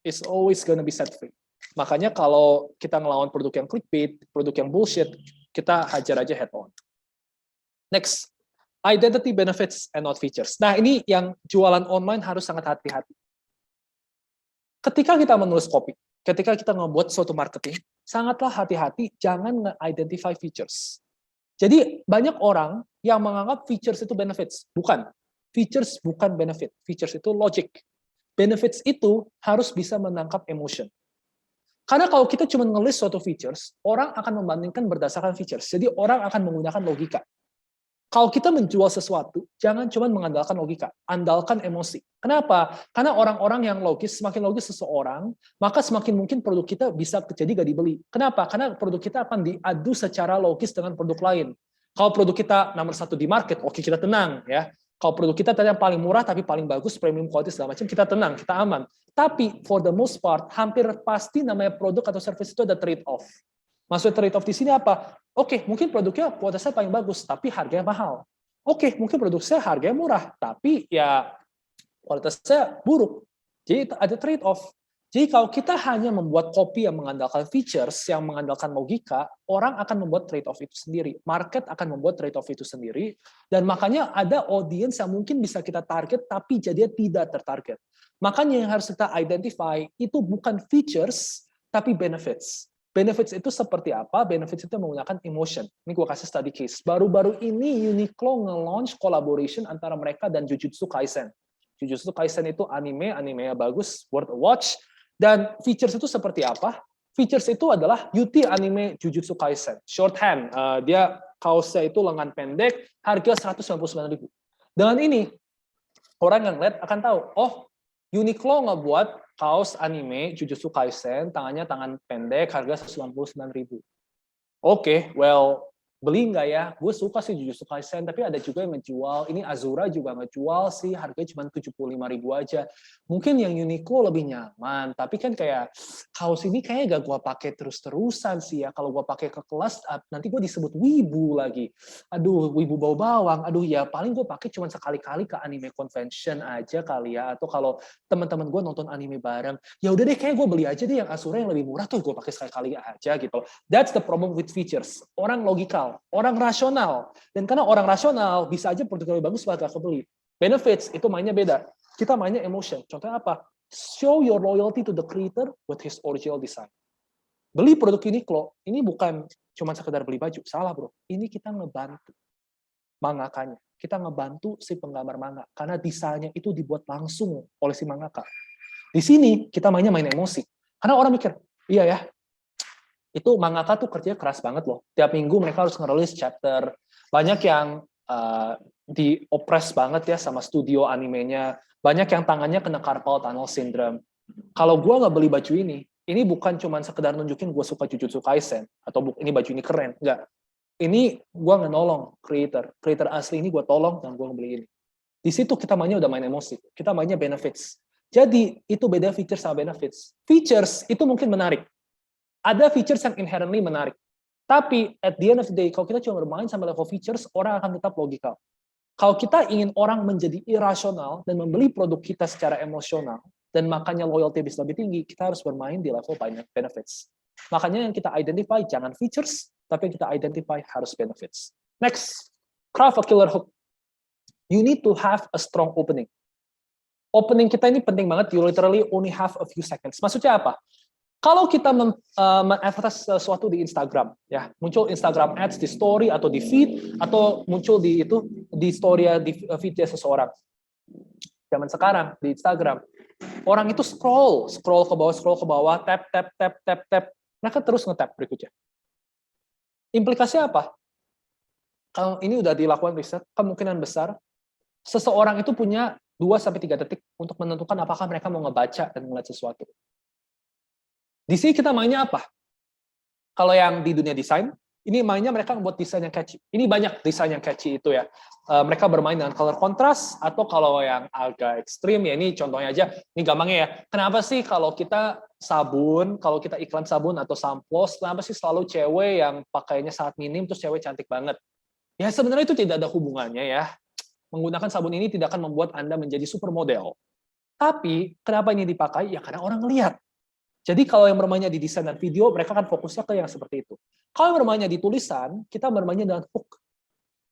is always gonna be set free. Makanya kalau kita ngelawan produk yang clickbait, produk yang bullshit, kita hajar aja head on. Next. Identity benefits and not features. Nah, ini yang jualan online harus sangat hati-hati. Ketika kita menulis copy, ketika kita ngebuat suatu marketing, sangatlah hati-hati, jangan nge-identify features. Jadi, banyak orang yang menganggap features itu benefits. Bukan. Features bukan benefit. Features itu logic. Benefits itu harus bisa menangkap emotion. Karena kalau kita cuma ngelis suatu features, orang akan membandingkan berdasarkan features. Jadi, orang akan menggunakan logika. Kalau kita menjual sesuatu, jangan cuma mengandalkan logika, andalkan emosi. Kenapa? Karena orang-orang yang logis, semakin logis seseorang, maka semakin mungkin produk kita bisa jadi gak dibeli. Kenapa? Karena produk kita akan diadu secara logis dengan produk lain. Kalau produk kita nomor 1 di market, oke kita tenang ya. Kalau produk kita tadi yang paling murah tapi paling bagus, premium quality segala macam, kita tenang, kita aman. Tapi for the most part, hampir pasti namanya produk atau service itu ada trade off. Maksud trade off di sini apa? Oke, mungkin produknya kualitasnya paling bagus, tapi harganya mahal. Oke, mungkin produk saya harganya murah, tapi ya kualitasnya buruk. Jadi ada trade off. Jadi kalau kita hanya membuat kopi yang mengandalkan features, yang mengandalkan logika, orang akan membuat trade-off itu sendiri. Market akan membuat trade-off itu sendiri. Dan makanya ada audience yang mungkin bisa kita target, tapi jadinya tidak tertarget. Makanya yang harus kita identify, itu bukan features, tapi benefits. Benefits itu seperti apa? Benefits itu menggunakan emotion. Ini gue kasih study case. Baru-baru ini Uniqlo nge-launch collaboration antara mereka dan Jujutsu Kaisen. Jujutsu Kaisen itu animenya bagus, worth a watch. Dan features itu seperti apa? Features itu adalah UT anime Jujutsu Kaisen. Shorthand, dia kaosnya itu lengan pendek, harga 199.000. Dengan ini, orang yang lihat akan tahu, oh, Uniqlo ngebuat kaos anime Jujutsu Kaisen, tangannya tangan pendek, harga 199.000. Oke, well, beli nggak ya? Gue suka sih Jujutsu Kaisen, tapi ada juga yang ngejual. Ini Azura juga ngejual sih, harganya cuma 75.000 aja. Mungkin yang Uniqlo lebih nyaman, tapi kan kayak kaos ini kayaknya gak gue pakai terus-terusan sih ya. Kalau gue pakai ke kelas, nanti gue disebut wibu lagi. Aduh, wibu bau bawang. Aduh ya, paling gue pakai cuma sekali-kali ke anime convention aja kali ya. Atau kalau teman-teman gue nonton anime bareng, ya udah deh kayak gue beli aja deh yang Azura yang lebih murah tuh gue pakai sekali-kali aja gitu. That's the problem with features. Orang logikal, orang rasional. Dan karena orang rasional, bisa aja produk lebih bagus bakal kebeli. Benefits, itu mainnya beda. Kita mainnya emotion. Contohnya apa? Show your loyalty to the creator with his original design. Beli produk Uniqlo, ini bukan cuma sekedar beli baju. Salah bro. Ini kita ngebantu mangakanya. Kita ngebantu si penggambar manga. Karena desainnya itu dibuat langsung oleh si mangaka. Di sini, kita mainnya main emosi. Karena orang mikir, iya ya, itu mangaka tuh kerjanya keras banget loh. Tiap minggu mereka harus nge-release chapter. Banyak yang di-oppress banget ya sama studio animenya. Banyak yang tangannya kena carpal tunnel syndrome. Kalau gue nggak beli baju ini bukan cuma sekedar nunjukin gue suka Jujutsu Kaisen, atau ini baju ini keren. Enggak. Ini gue ngenolong creator. Creator asli ini gue tolong dan gue ngebeli ini. Di situ kita mainnya udah main emosi. Kita mainnya benefits. Jadi, itu beda features sama benefits. Features itu mungkin menarik. Ada features yang inherently menarik. Tapi at the end of the day, kalau kita cuma bermain sama level features, orang akan tetap logikal. Kalau kita ingin orang menjadi irasional dan membeli produk kita secara emosional, dan makanya loyalty bisa lebih tinggi, kita harus bermain di level benefits. Makanya yang kita identify jangan features, tapi yang kita identify harus benefits. Next, craft a killer hook. You need to have a strong opening. Opening kita ini penting banget, you literally only have a few seconds. Maksudnya apa? Kalau kita men-advertise sesuatu di Instagram, ya muncul Instagram ads di story atau di feed, atau muncul di story di feed-nya seseorang. Zaman sekarang di Instagram, orang itu scroll ke bawah, tap. Mereka terus nge-tap berikutnya. Implikasinya apa? Kalau ini udah dilakukan riset, kemungkinan besar seseorang itu punya 2-3 detik untuk menentukan apakah mereka mau ngebaca dan melihat sesuatu. Di sini kita mainnya apa? Kalau yang di dunia desain, ini mainnya mereka membuat desain yang catchy. Ini banyak desain yang catchy itu ya. Mereka bermain dengan color contrast, atau kalau yang agak ekstrim, ya ini contohnya aja, ini gampangnya ya. Kenapa sih kalau kita sabun, kalau kita iklan sabun atau samplos, kenapa sih selalu cewek yang pakainya sangat minim, terus cewek cantik banget? Ya sebenarnya itu tidak ada hubungannya ya. Menggunakan sabun ini tidak akan membuat Anda menjadi supermodel. Tapi, kenapa ini dipakai? Ya karena orang ngelihat. Jadi kalau yang bermainnya di desain dan video, mereka akan fokusnya ke yang seperti itu. Kalau yang bermainnya di tulisan, kita bermainnya dengan hook.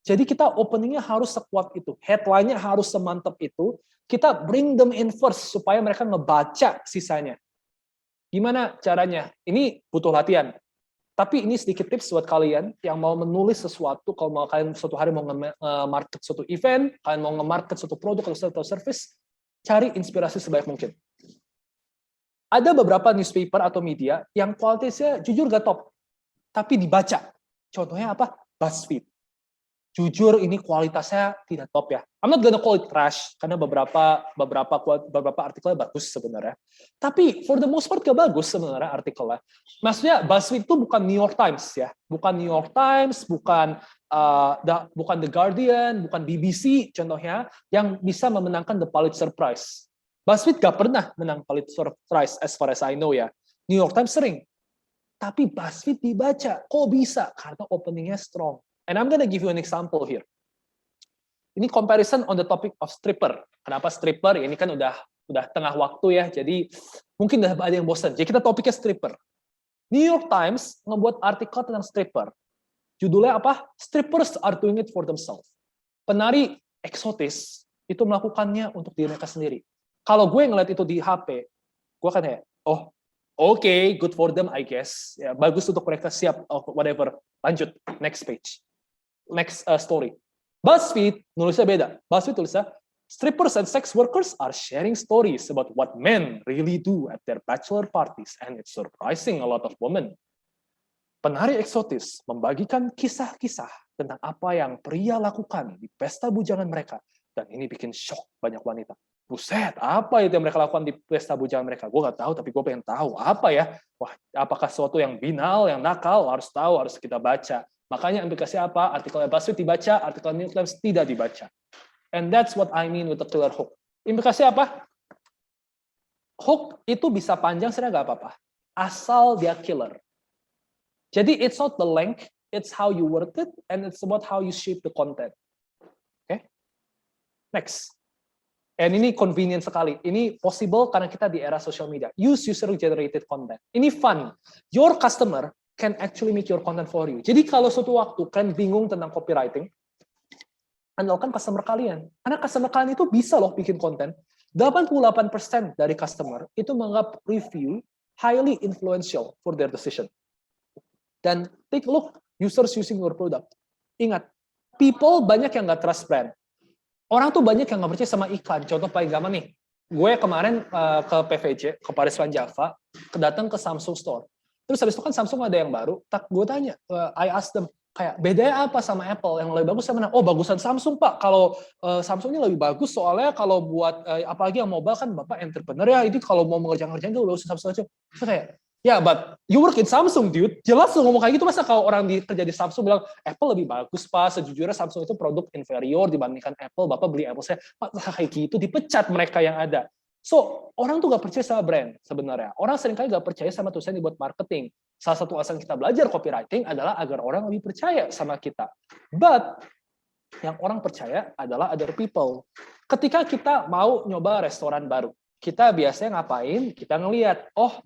Jadi kita openingnya harus sekuat itu. Headline-nya harus semantap itu. Kita bring them in first, supaya mereka ngebaca sisanya. Gimana caranya? Ini butuh latihan. Tapi ini sedikit tips buat kalian yang mau menulis sesuatu, kalau mau kalian suatu hari mau nge-market suatu event, kalian mau nge-market suatu produk atau service, cari inspirasi sebanyak mungkin. Ada beberapa newspaper atau media yang kualitasnya jujur gak top, tapi dibaca. Contohnya apa? BuzzFeed. jujur ini kualitasnya tidak top ya. I'm not gonna call it trash karena beberapa artikelnya bagus sebenarnya. Tapi for the most part gak bagus sebenarnya artikelnya. Maksudnya BuzzFeed itu bukan New York Times ya, bukan New York Times, bukan The Guardian, bukan BBC contohnya yang bisa memenangkan the Pulitzer Prize. BuzzFeed gak pernah menang Pulitzer Prize as far as I know ya. New York Times sering. Tapi BuzzFeed dibaca. Kok bisa? Karena openingnya strong. And I'm gonna give you an example here. Ini comparison on the topic of stripper. Kenapa stripper? Ini kan udah tengah waktu ya, jadi mungkin udah ada yang bosan. Jadi kita topiknya stripper. New York Times ngebuat artikel tentang stripper. Judulnya apa? Strippers are doing it for themselves. Penari eksotis itu melakukannya untuk diri mereka sendiri. Kalau gue ngeliat itu di HP, gue kan kayak, oh, oke, good for them, I guess. Ya, bagus untuk mereka, siap, whatever. Lanjut, next page. Next story. BuzzFeed nulisnya beda. BuzzFeed tulisnya, strippers and sex workers are sharing stories about what men really do at their bachelor parties, and it's surprising a lot of women. Penari eksotis membagikan kisah-kisah tentang apa yang pria lakukan di pesta bujangan mereka, dan ini bikin shock banyak wanita. Buset, apa itu yang mereka lakukan di pesta bujangan mereka? Gue nggak tahu, tapi gue pengen tahu. Apa ya? Wah, apakah sesuatu yang binal, yang nakal? Harus tahu, harus kita baca. Makanya implikasi apa? Artikelnya BuzzFeed dibaca, artikel New York Times tidak dibaca. And that's what I mean with the killer hook. Implikasi apa? Hook itu bisa panjang, sebenarnya nggak apa-apa. Asal dia killer. Jadi it's not the length, it's how you word it, and it's about how you shape the content. Oke? Next. And ini convenient sekali. Ini possible karena kita di era social media. Use user-generated content. Ini fun. Your customer can actually make your content for you. Jadi kalau suatu waktu kalian bingung tentang copywriting, andalkan customer kalian. Karena customer kalian itu bisa loh bikin konten. 88% dari customer itu menganggap review highly influential for their decision. Dan take a look, users using your product. Ingat, people banyak yang nggak trust brand. Orang tuh banyak yang nggak percaya sama iklan. Contoh paling gampang nih, gue kemarin ke PVJ, ke Paris Van Java, datang ke Samsung Store. Terus habis itu kan Samsung ada yang baru, gue tanya, I ask them, kayak bedanya apa sama Apple? Yang lebih bagus sama mana? Oh, bagusan Samsung, Pak. Kalau Samsung ini lebih bagus, soalnya kalau buat, apalagi yang mobile kan Bapak entrepreneur ya, itu kalau mau mengerjakan itu bagus Samsung aja. Terus kayak, ya, but you work in Samsung, dude. Jelas lo ngomong kayak gitu, masa kalau orang kerja di Samsung bilang, Apple lebih bagus, Pak. Sejujurnya Samsung itu produk inferior dibandingkan Apple. Bapak beli Apple, saya, Pak, kayak gitu, dipecat mereka yang ada. So, orang tuh gak percaya sama brand sebenarnya. Orang seringkali gak percaya sama tulisan dibuat marketing. Salah satu alasan kita belajar copywriting adalah agar orang lebih percaya sama kita. But, yang orang percaya adalah other people. Ketika kita mau nyoba restoran baru, kita biasanya ngapain? Kita ngelihat, oh,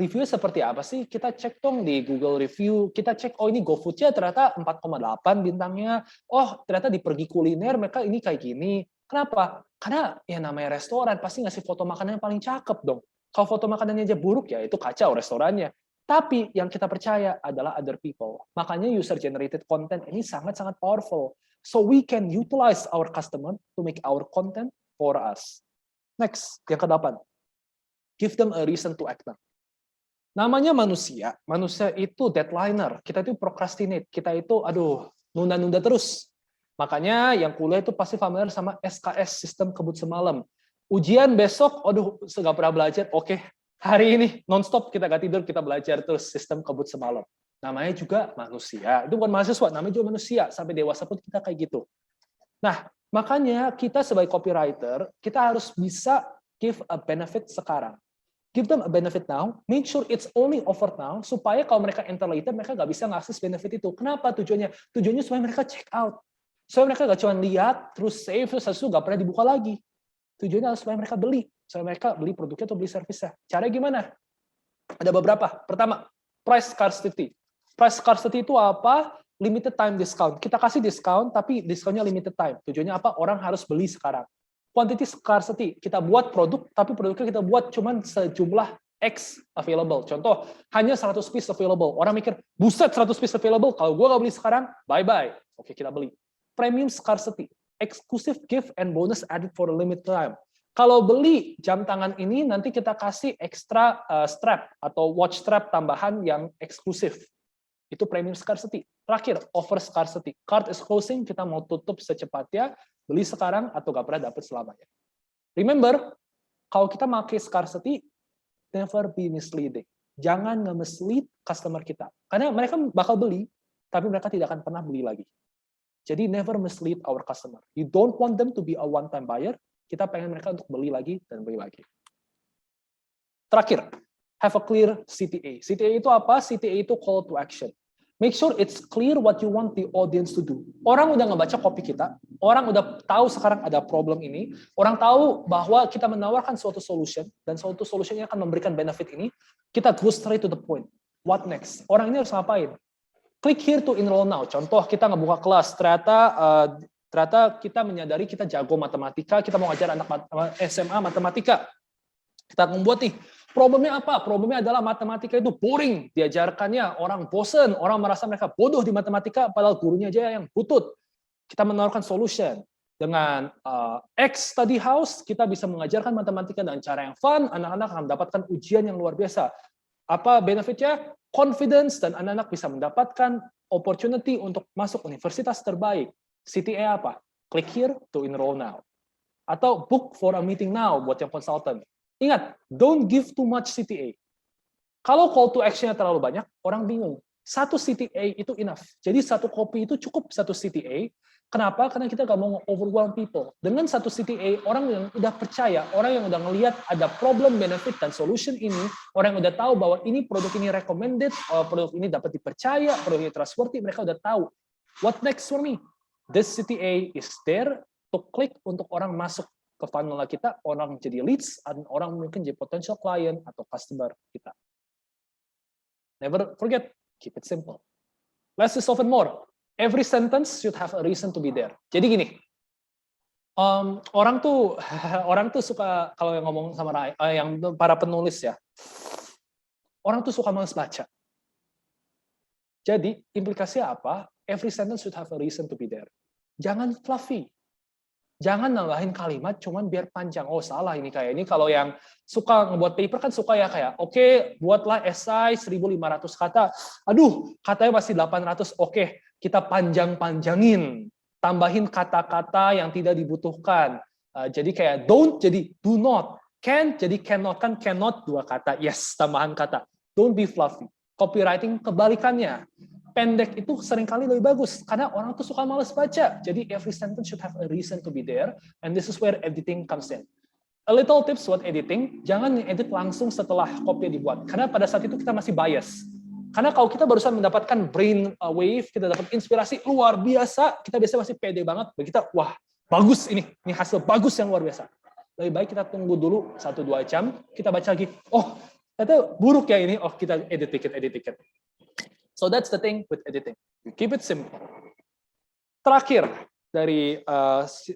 review seperti apa sih? Kita cek dong di Google Review, kita cek, oh ini GoFood-nya ternyata 4,8 bintangnya, oh ternyata di Pergi Kuliner mereka ini kayak gini. Kenapa? Karena ya namanya restoran, pasti ngasih foto makanan yang paling cakep dong. Kalau foto makanannya aja buruk, ya itu kacau restorannya. Tapi yang kita percaya adalah other people. Makanya user-generated content ini sangat-sangat powerful. So we can utilize our customer to make our content for us. Next, yang ke-8. Give them a reason to act now. Namanya manusia itu deadliner, kita itu procrastinate, kita itu nunda-nunda terus. Makanya yang kuliah itu pasti familiar sama SKS, sistem kebut semalam. Ujian besok, nggak pernah belajar, oke, hari ini nonstop kita nggak tidur, kita belajar terus sistem kebut semalam. Namanya juga manusia, itu bukan mahasiswa, namanya juga manusia, sampai dewasa pun kita kayak gitu. Nah, makanya kita sebagai copywriter, kita harus bisa give a benefit sekarang. Give them a benefit now, make sure it's only offered now, supaya kalau mereka enter later, mereka nggak bisa ngakses benefit itu. Kenapa tujuannya? Tujuannya supaya mereka check out. Supaya mereka nggak cuma lihat, terus save, terus sesuatu nggak pernah dibuka lagi. Tujuannya adalah supaya mereka beli. Supaya mereka beli produknya atau beli servisnya. Caranya gimana? Ada beberapa. Pertama, price scarcity. Price scarcity itu apa? Limited time discount. Kita kasih diskon, tapi diskonnya limited time. Tujuannya apa? Orang harus beli sekarang. Quantity scarcity, kita buat produk, tapi produknya kita buat cuman sejumlah X available. Contoh, hanya 100 piece available. Orang mikir, buset 100 piece available, kalau gue nggak beli sekarang, bye-bye. Oke, kita beli. Premium scarcity, exclusive gift and bonus added for a limited time. Kalau beli jam tangan ini, nanti kita kasih extra strap atau watch strap tambahan yang eksklusif. Itu premium scarcity. Terakhir, over scarcity. Cart is closing, kita mau tutup secepatnya, beli sekarang atau nggak pernah dapat selamanya. Remember, kalau kita pakai scarcity, never be misleading. Jangan nge-mislead customer kita. Karena mereka bakal beli, tapi mereka tidak akan pernah beli lagi. Jadi never mislead our customer. You don't want them to be a one-time buyer, kita pengen mereka untuk beli lagi dan beli lagi. Terakhir, have a clear CTA. CTA itu apa? CTA itu call to action. Make sure it's clear what you want the audience to do. Orang udah ngebaca copy kita, orang udah tahu sekarang ada problem ini, orang tahu bahwa kita menawarkan suatu solution, dan suatu solution yang akan memberikan benefit ini, kita go straight to the point. What next? Orang ini harus ngapain? Click here to enroll now. Contoh, kita ngebuka kelas, ternyata kita menyadari kita jago matematika, kita mau ngajar anak SMA matematika. Kita membuat nih, problemnya apa? Problemnya adalah matematika itu boring, diajarkannya orang bosen, orang merasa mereka bodoh di matematika, padahal gurunya aja yang butut. Kita menawarkan solution. Dengan X Study House, kita bisa mengajarkan matematika dengan cara yang fun, anak-anak akan mendapatkan ujian yang luar biasa. Apa benefitnya? Confidence, dan anak-anak bisa mendapatkan opportunity untuk masuk universitas terbaik. CTA apa? Click here to enroll now. Atau book for a meeting now buat yang consultant. Ingat, don't give too much CTA. Kalau call to action-nya terlalu banyak, orang bingung. Satu CTA itu enough. Jadi satu copy itu cukup satu CTA. Kenapa? Karena kita nggak mau overwhelm people. Dengan satu CTA, orang yang udah percaya, orang yang udah ngelihat ada problem, benefit, dan solution ini, orang yang udah tahu bahwa ini produk ini recommended, produk ini dapat dipercaya, produk ini trustworthy, mereka udah tahu. What next for me? This CTA is there to click untuk orang masuk ke funnel kita, orang jadi leads, dan orang mungkin jadi potential client atau customer kita. Never forget, keep it simple. Less is often more. Every sentence should have a reason to be there. Jadi gini, orang tuh suka kalau yang ngomong sama yang para penulis ya, orang tuh suka males baca. Jadi implikasinya apa? Every sentence should have a reason to be there. Jangan fluffy. Jangan nambahin kalimat cuman biar panjang. Oh, salah ini kayak ini. Kalau yang suka ngebuat paper kan suka ya kayak, oke, buatlah esai 1.500 kata. Aduh, katanya masih 800. Oke, kita panjang-panjangin. Tambahin kata-kata yang tidak dibutuhkan. Jadi kayak don't jadi do not. Can jadi cannot, kan cannot 2 kata. Yes, tambahan kata. Don't be fluffy. Copywriting kebalikannya. Pendek itu seringkali lebih bagus karena orang tuh suka malas baca. Jadi every sentence should have a reason to be there, and this is where editing comes in. A little tips buat editing, jangan edit langsung setelah copy dibuat karena pada saat itu kita masih bias. Karena kalau kita barusan mendapatkan brain wave, kita dapat inspirasi luar biasa, kita biasanya masih pede banget, kita wah, bagus ini hasil bagus yang luar biasa. Lebih baik kita tunggu dulu 1-2 jam, kita baca lagi, oh, ternyata buruk ya ini, oh kita edit dikit. So that's the thing with editing. You keep it simple. Terakhir dari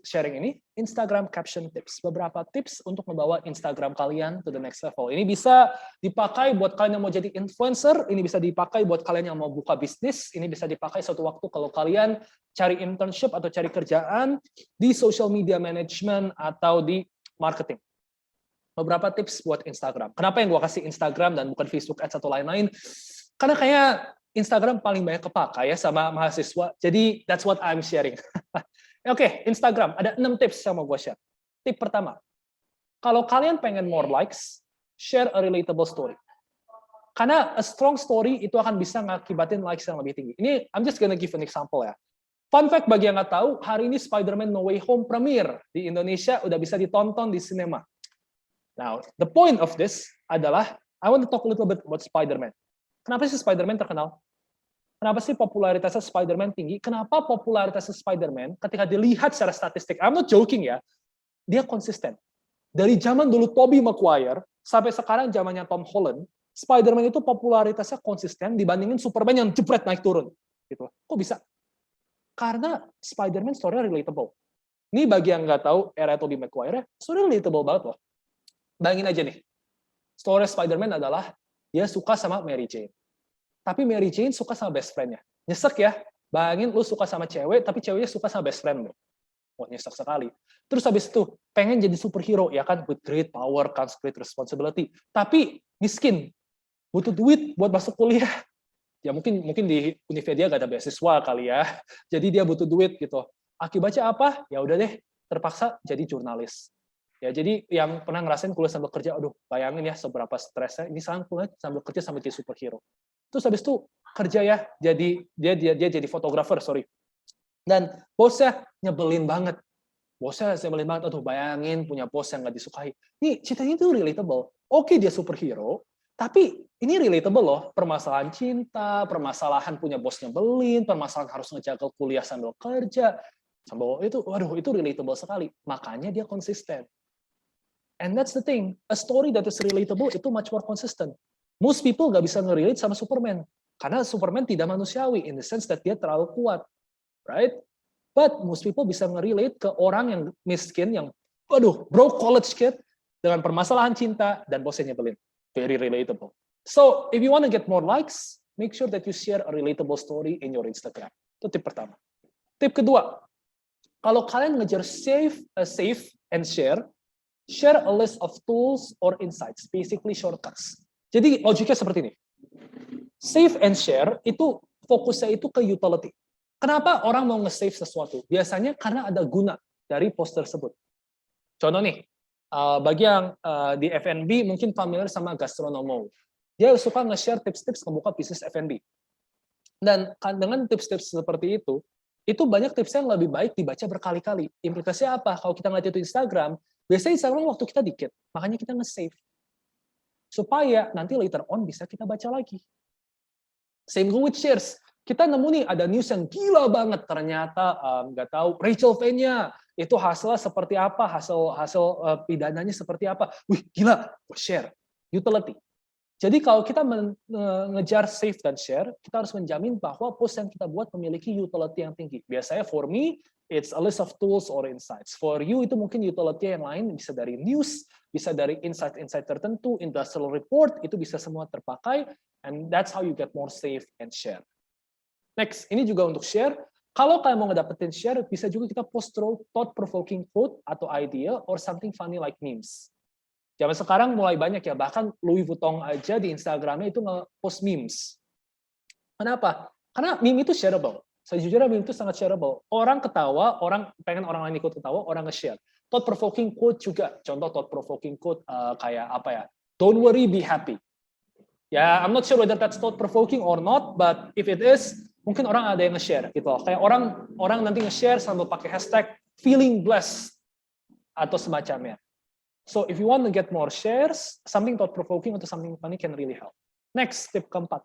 sharing ini, Instagram caption tips. Beberapa tips untuk membawa Instagram kalian to the next level. Ini bisa dipakai buat kalian yang mau jadi influencer, ini bisa dipakai buat kalian yang mau buka bisnis, ini bisa dipakai suatu waktu kalau kalian cari internship atau cari kerjaan di social media management atau di marketing. Beberapa tips buat Instagram. Kenapa yang gue kasih Instagram dan bukan Facebook Ads atau lain-lain? Karena kayak Instagram paling banyak kepakai ya sama mahasiswa. Jadi that's what I'm sharing. Oke, Instagram ada 6 tips yang mau gue share. Tip pertama, kalau kalian pengen more likes, share a relatable story. Karena a strong story itu akan bisa ngakibatin likes yang lebih tinggi. Ini I'm just gonna give an example ya. Fun fact bagi yang nggak tahu, hari ini Spider-Man No Way Home premiere di Indonesia udah bisa ditonton di sinema. Now, the point of this adalah I want to talk a little bit about Spider-Man. Kenapa sih Spider-Man terkenal? Kenapa sih popularitasnya Spider-Man tinggi? Kenapa popularitasnya Spider-Man ketika dilihat secara statistik, I'm not joking ya, dia konsisten. Dari zaman dulu Tobey Maguire, sampai sekarang zamannya Tom Holland, Spider-Man itu popularitasnya konsisten dibandingin Superman yang jebret naik turun. Gitu. Kok bisa? Karena Spider-Man story relatable. Ini bagi yang nggak tahu era Tobey Maguire, story relatable banget loh. Bayangin aja nih, story Spider-Man adalah dia suka sama Mary Jane. Tapi Mary Jane suka sama best friend-nya. Nyesek ya. Bayangin lu suka sama cewek, tapi ceweknya suka sama best friend lu. Oh, nyesek sekali. Terus habis itu, pengen jadi superhero, ya kan? With great power comes great responsibility. Tapi miskin. Butuh duit buat masuk kuliah. Ya mungkin di Univ dia nggak ada beasiswa kali ya. Jadi dia butuh duit gitu. Akibatnya apa? Ya udah deh, terpaksa jadi jurnalis. Ya, jadi yang pernah ngerasain kuliah sambil kerja, aduh, bayangin ya seberapa stresnya. Ini sekarang kuliah sambil kerja sambil jadi superhero. Terus habis itu kerja ya, jadi dia jadi fotografer, sorry. Dan bosnya nyebelin banget. Bosnya nyebelin banget, aduh bayangin punya bos yang nggak disukai. Nih, ceritanya itu relatable. Oke, dia superhero, tapi ini relatable loh. Permasalahan cinta, permasalahan punya bos nyebelin, permasalahan harus ngejaga kuliah sambil kerja. Sambil itu, waduh, itu relatable sekali. Makanya dia konsisten. And that's the thing, a story that is relatable itu much more consistent. Most people nggak bisa nge-relate sama Superman, karena Superman tidak manusiawi, in the sense that dia terlalu kuat, right? But most people bisa nge-relate ke orang yang miskin, yang, waduh, broke college kid, dengan permasalahan cinta, dan bosnya nyebelin. Very relatable. So, if you want to get more likes, make sure that you share a relatable story in your Instagram. Itu tip pertama. Tip kedua, kalau kalian ngejar save and share a list of tools or insights, basically shortcuts. Jadi logiknya seperti ini. Save and share itu fokusnya itu ke utility. Kenapa orang mau nge-save sesuatu? Biasanya karena ada guna dari post tersebut. Contoh nih, bagi yang di F&B mungkin familiar sama Gastronomo. Dia suka nge-share tips-tips membuka bisnis F&B. Dan dengan tips-tips seperti itu banyak tips yang lebih baik dibaca berkali-kali. Implikasinya apa? Kalau kita ngeliat itu Instagram, biasanya Instagram waktu kita dikit, makanya kita nge-save. Supaya nanti later on bisa kita baca lagi. Same with shares. Kita nemu nih ada news yang gila banget, ternyata nggak tahu Rachel V-nya itu hasilnya seperti apa, hasil pidananya seperti apa. Wih, gila, share. Utility. Jadi kalau kita mengejar save dan share, kita harus menjamin bahwa post yang kita buat memiliki utility yang tinggi. Biasanya for me, it's a list of tools or insights. For you itu mungkin utility yang lain, bisa dari news, bisa dari insight-insight tertentu, industrial report, itu bisa semua terpakai, and that's how you get more save and share. Next, ini juga untuk share. Kalau kalian mau ngedapetin share, bisa juga kita post thought-provoking quote atau idea or something funny like memes. Zaman sekarang mulai banyak ya, bahkan Louis Vuitton aja di Instagramnya itu nge-post memes. Kenapa? Karena meme itu shareable. Sejujurnya meme itu sangat shareable. Orang ketawa, orang pengen orang lain ikut ketawa, orang nge-share. Thought-provoking quote juga. Contoh thought-provoking quote kayak apa ya? Don't worry, be happy. Ya, I'm not sure whether that's thought-provoking or not, but if it is, mungkin orang ada yang nge-share gitu. Kayak orang nanti nge-share sambil pakai hashtag feeling blessed atau semacamnya. So if you want to get more shares, something thought-provoking atau something funny can really help. Next, tip keempat.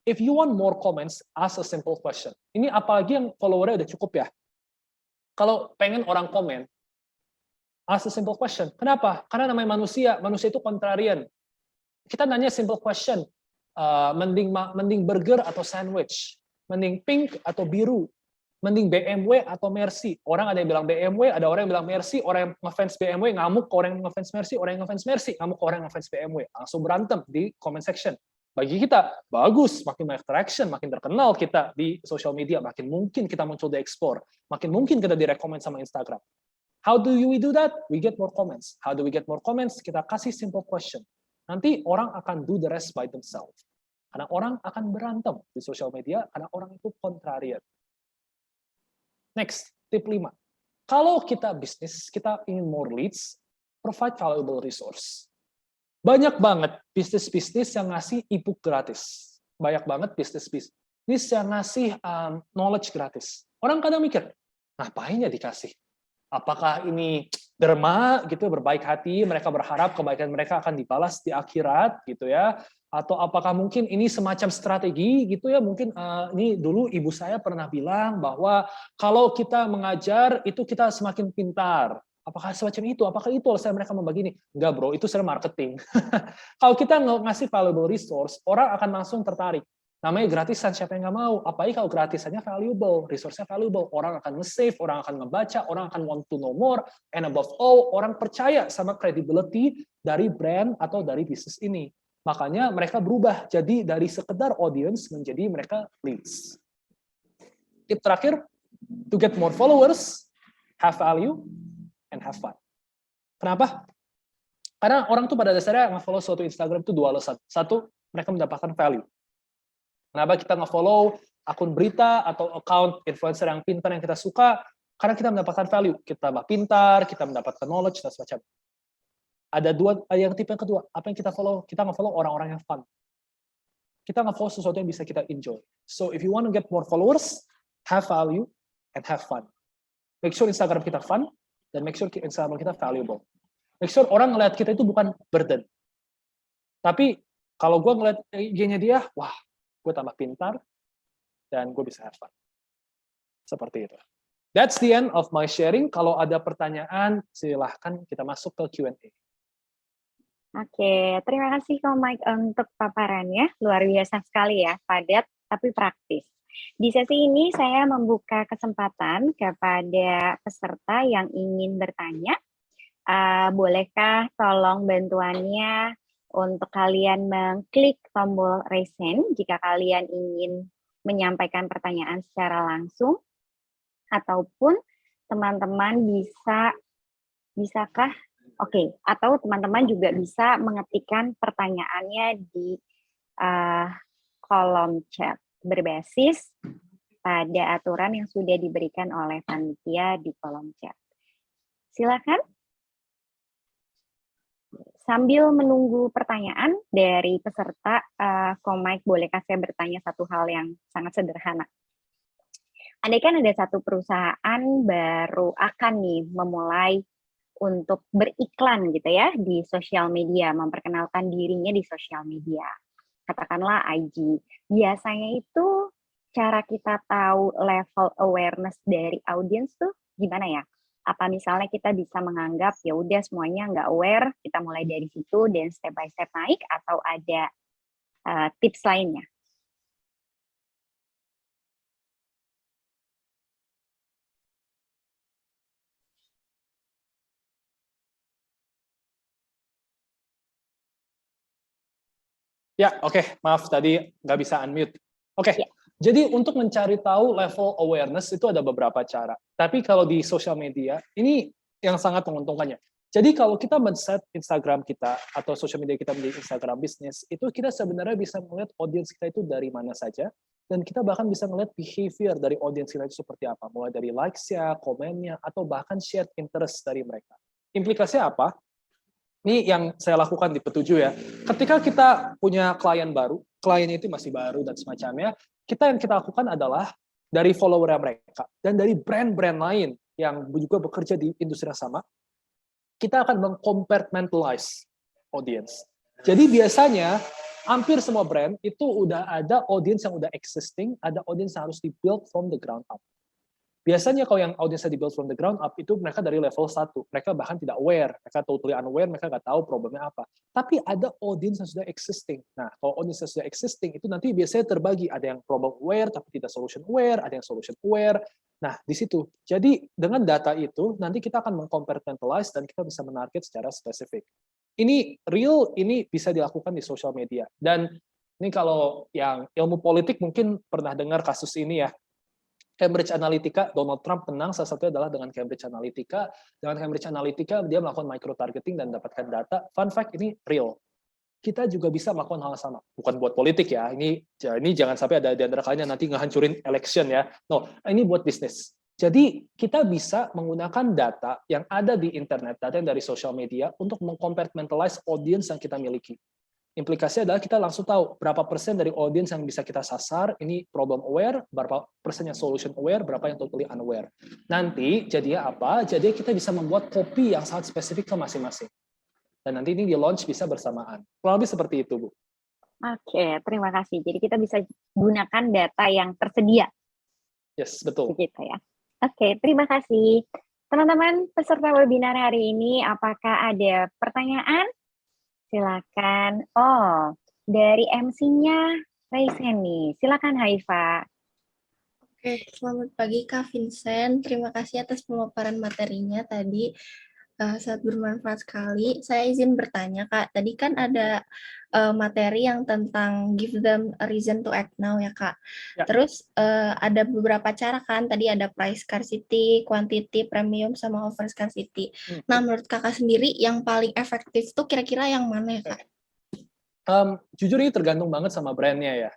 If you want more comments, ask a simple question. Ini apalagi yang follower-nya udah cukup ya. Kalau pengen orang komen, ask a simple question. Kenapa? Karena namanya manusia itu kontrarian. Kita nanya simple question, mending burger atau sandwich, mending pink atau biru, mending BMW atau Mercy. Orang ada yang bilang BMW, ada orang yang bilang Mercy, orang yang ngefans BMW ngamuk ke orang yang ngefans Mercy, orang yang ngefans Mercy ngamuk ke orang yang ngefans BMW. Langsung berantem di comment section. Bagi kita, bagus, makin banyak traction, makin terkenal kita di social media, makin mungkin kita muncul di explore, makin mungkin kita direkomend sama Instagram. How do we do that? We get more comments. How do we get more comments? Kita kasih simple question. Nanti orang akan do the rest by themselves. Karena orang akan berantem di social media, karena orang itu kontrarian. Next, tip 5. Kalau kita bisnis, kita ingin more leads, provide valuable resource. Banyak banget bisnis-bisnis yang ngasih e-book gratis. Banyak banget bisnis yang ngasih knowledge gratis. Orang kadang mikir, ngapain ya dikasih? Apakah ini derma gitu, berbaik hati, mereka berharap kebaikan mereka akan dibalas di akhirat gitu ya? Atau apakah mungkin ini semacam strategi gitu ya, mungkin ini dulu ibu saya pernah bilang bahwa kalau kita mengajar itu kita semakin pintar. Apakah semacam itu? Apakah itu alasan mereka membagi ini? Enggak bro, itu sebenarnya marketing. Kalau kita ngasih valuable resource, orang akan langsung tertarik. Namanya gratisan, siapa yang nggak mau? Apalagi kalau gratisannya valuable, resource-nya valuable. Orang akan nge-save, orang akan ngebaca, orang akan want to know more, and above all, orang percaya sama credibility dari brand atau dari bisnis ini. Makanya mereka berubah jadi dari sekedar audience menjadi mereka leads. Tip terakhir, to get more followers, have value, and have fun. Kenapa? Karena orang tuh pada dasarnya nge-follow suatu Instagram itu dua alasan. Satu, mereka mendapatkan value. Kenapa kita nge-follow akun berita atau account influencer yang pintar yang kita suka? Karena kita mendapatkan value, kita tambah pintar, kita mendapatkan knowledge dan semacam. Ada yang tipe yang kedua, apa yang kita follow? Kita nge-follow orang-orang yang fun. Kita nge-follow sesuatu yang bisa kita enjoy. So if you want to get more followers, have value and have fun. Make sure Instagram kita fun dan make sure Instagram kita valuable. Make sure orang ngeliat kita itu bukan burden. Tapi kalau gue ngeliat IG-nya dia, wah, gue tambah pintar dan gue bisa have fun. Seperti itu. That's the end of my sharing. Kalau ada pertanyaan, silahkan kita masuk ke Q&A. Oke, terima kasih Ko Mike untuk paparannya. Luar biasa sekali ya, padat tapi praktis. Di sesi ini saya membuka kesempatan kepada peserta yang ingin bertanya. Bolehkah tolong bantuannya untuk kalian mengklik tombol raise hand jika kalian ingin menyampaikan pertanyaan secara langsung, ataupun teman-teman bisakah atau teman-teman juga bisa mengetikkan pertanyaannya di kolom chat berbasis pada aturan yang sudah diberikan oleh panitia di kolom chat. Silakan. Sambil menunggu pertanyaan dari peserta, Ko Mike, bolehkah saya bertanya satu hal yang sangat sederhana? Andai kan ada satu perusahaan baru akan nih memulai untuk beriklan gitu ya di sosial media, memperkenalkan dirinya di sosial media, katakanlah IG. Biasanya itu cara kita tahu level awareness dari audiens tuh gimana ya? Apa misalnya kita bisa menganggap ya udah semuanya nggak aware, kita mulai dari situ dan step by step naik, atau ada tips lainnya? Ya, oke. Maaf tadi nggak bisa unmute. Oke, Ya. jadi untuk mencari tahu level awareness itu ada beberapa cara. Tapi kalau di sosial media, ini yang sangat menguntungkannya. Jadi kalau kita men-set Instagram kita atau sosial media kita menjadi Instagram bisnis, itu kita sebenarnya bisa melihat audiens kita itu dari mana saja, dan kita bahkan bisa melihat behavior dari audiens kita itu seperti apa, mulai dari likes-nya, komennya, atau bahkan shared interest dari mereka. Implikasinya apa? Ini yang saya lakukan di Petuju ya. Ketika kita punya klien baru, klien itu masih baru dan semacamnya, yang kita lakukan adalah dari follower mereka dan dari brand-brand lain yang juga bekerja di industri yang sama, kita akan mengcompartmentalize audience. Jadi biasanya hampir semua brand itu udah ada audience yang udah existing, ada audience yang harus di-build from the ground up. Biasanya kalau yang audiensnya di-build from the ground up, itu mereka dari level 1. Mereka bahkan tidak aware, mereka totally unaware, mereka nggak tahu problemnya apa. Tapi ada audience yang sudah existing. Nah, kalau audience yang sudah existing, itu nanti biasanya terbagi. Ada yang problem aware, tapi tidak solution aware, ada yang solution aware. Nah, di situ. Jadi, dengan data itu, nanti kita akan mengcompartmentalize dan kita bisa menarget secara spesifik. Ini real, ini bisa dilakukan di social media. Dan ini kalau yang ilmu politik mungkin pernah dengar kasus ini ya. Cambridge Analytica, Donald Trump menang, salah satunya adalah dengan Cambridge Analytica. Dengan Cambridge Analytica, dia melakukan micro-targeting dan mendapatkan data. Fun fact, ini real. Kita juga bisa melakukan hal yang sama. Bukan buat politik ya, ini jangan sampai ada di antara kalian yang nanti ngehancurin election ya. No, ini buat bisnis. Jadi, kita bisa menggunakan data yang ada di internet, data yang dari social media, untuk mengcompartmentalize audience yang kita miliki. Implikasinya adalah kita langsung tahu berapa persen dari audience yang bisa kita sasar, ini problem aware, berapa persen yang solution aware, berapa yang totally unaware. Nanti jadinya apa? Jadi kita bisa membuat copy yang sangat spesifik ke masing-masing. Dan nanti ini di-launch bisa bersamaan. Kurang lebih seperti itu, Bu. Oke, terima kasih. Jadi kita bisa gunakan data yang tersedia. Yes, betul. Begitu ya. Oke, terima kasih. Teman-teman peserta webinar hari ini, apakah ada pertanyaan? Silakan. Oh, dari MC-nya raise hand nih. Silakan Haifa. Oke, selamat pagi Kak Vincent. Terima kasih atas pemaparan materinya tadi. Sangat bermanfaat sekali. Saya izin bertanya Kak. Tadi kan ada materi yang tentang give them a reason to act now ya Kak. Ya. Terus ada beberapa cara kan. Tadi ada price scarcity, quantity, premium, sama over scarcity. Nah, menurut Kakak sendiri yang paling efektif tuh kira-kira yang mana ya Kak? Jujur ini tergantung banget sama brandnya ya.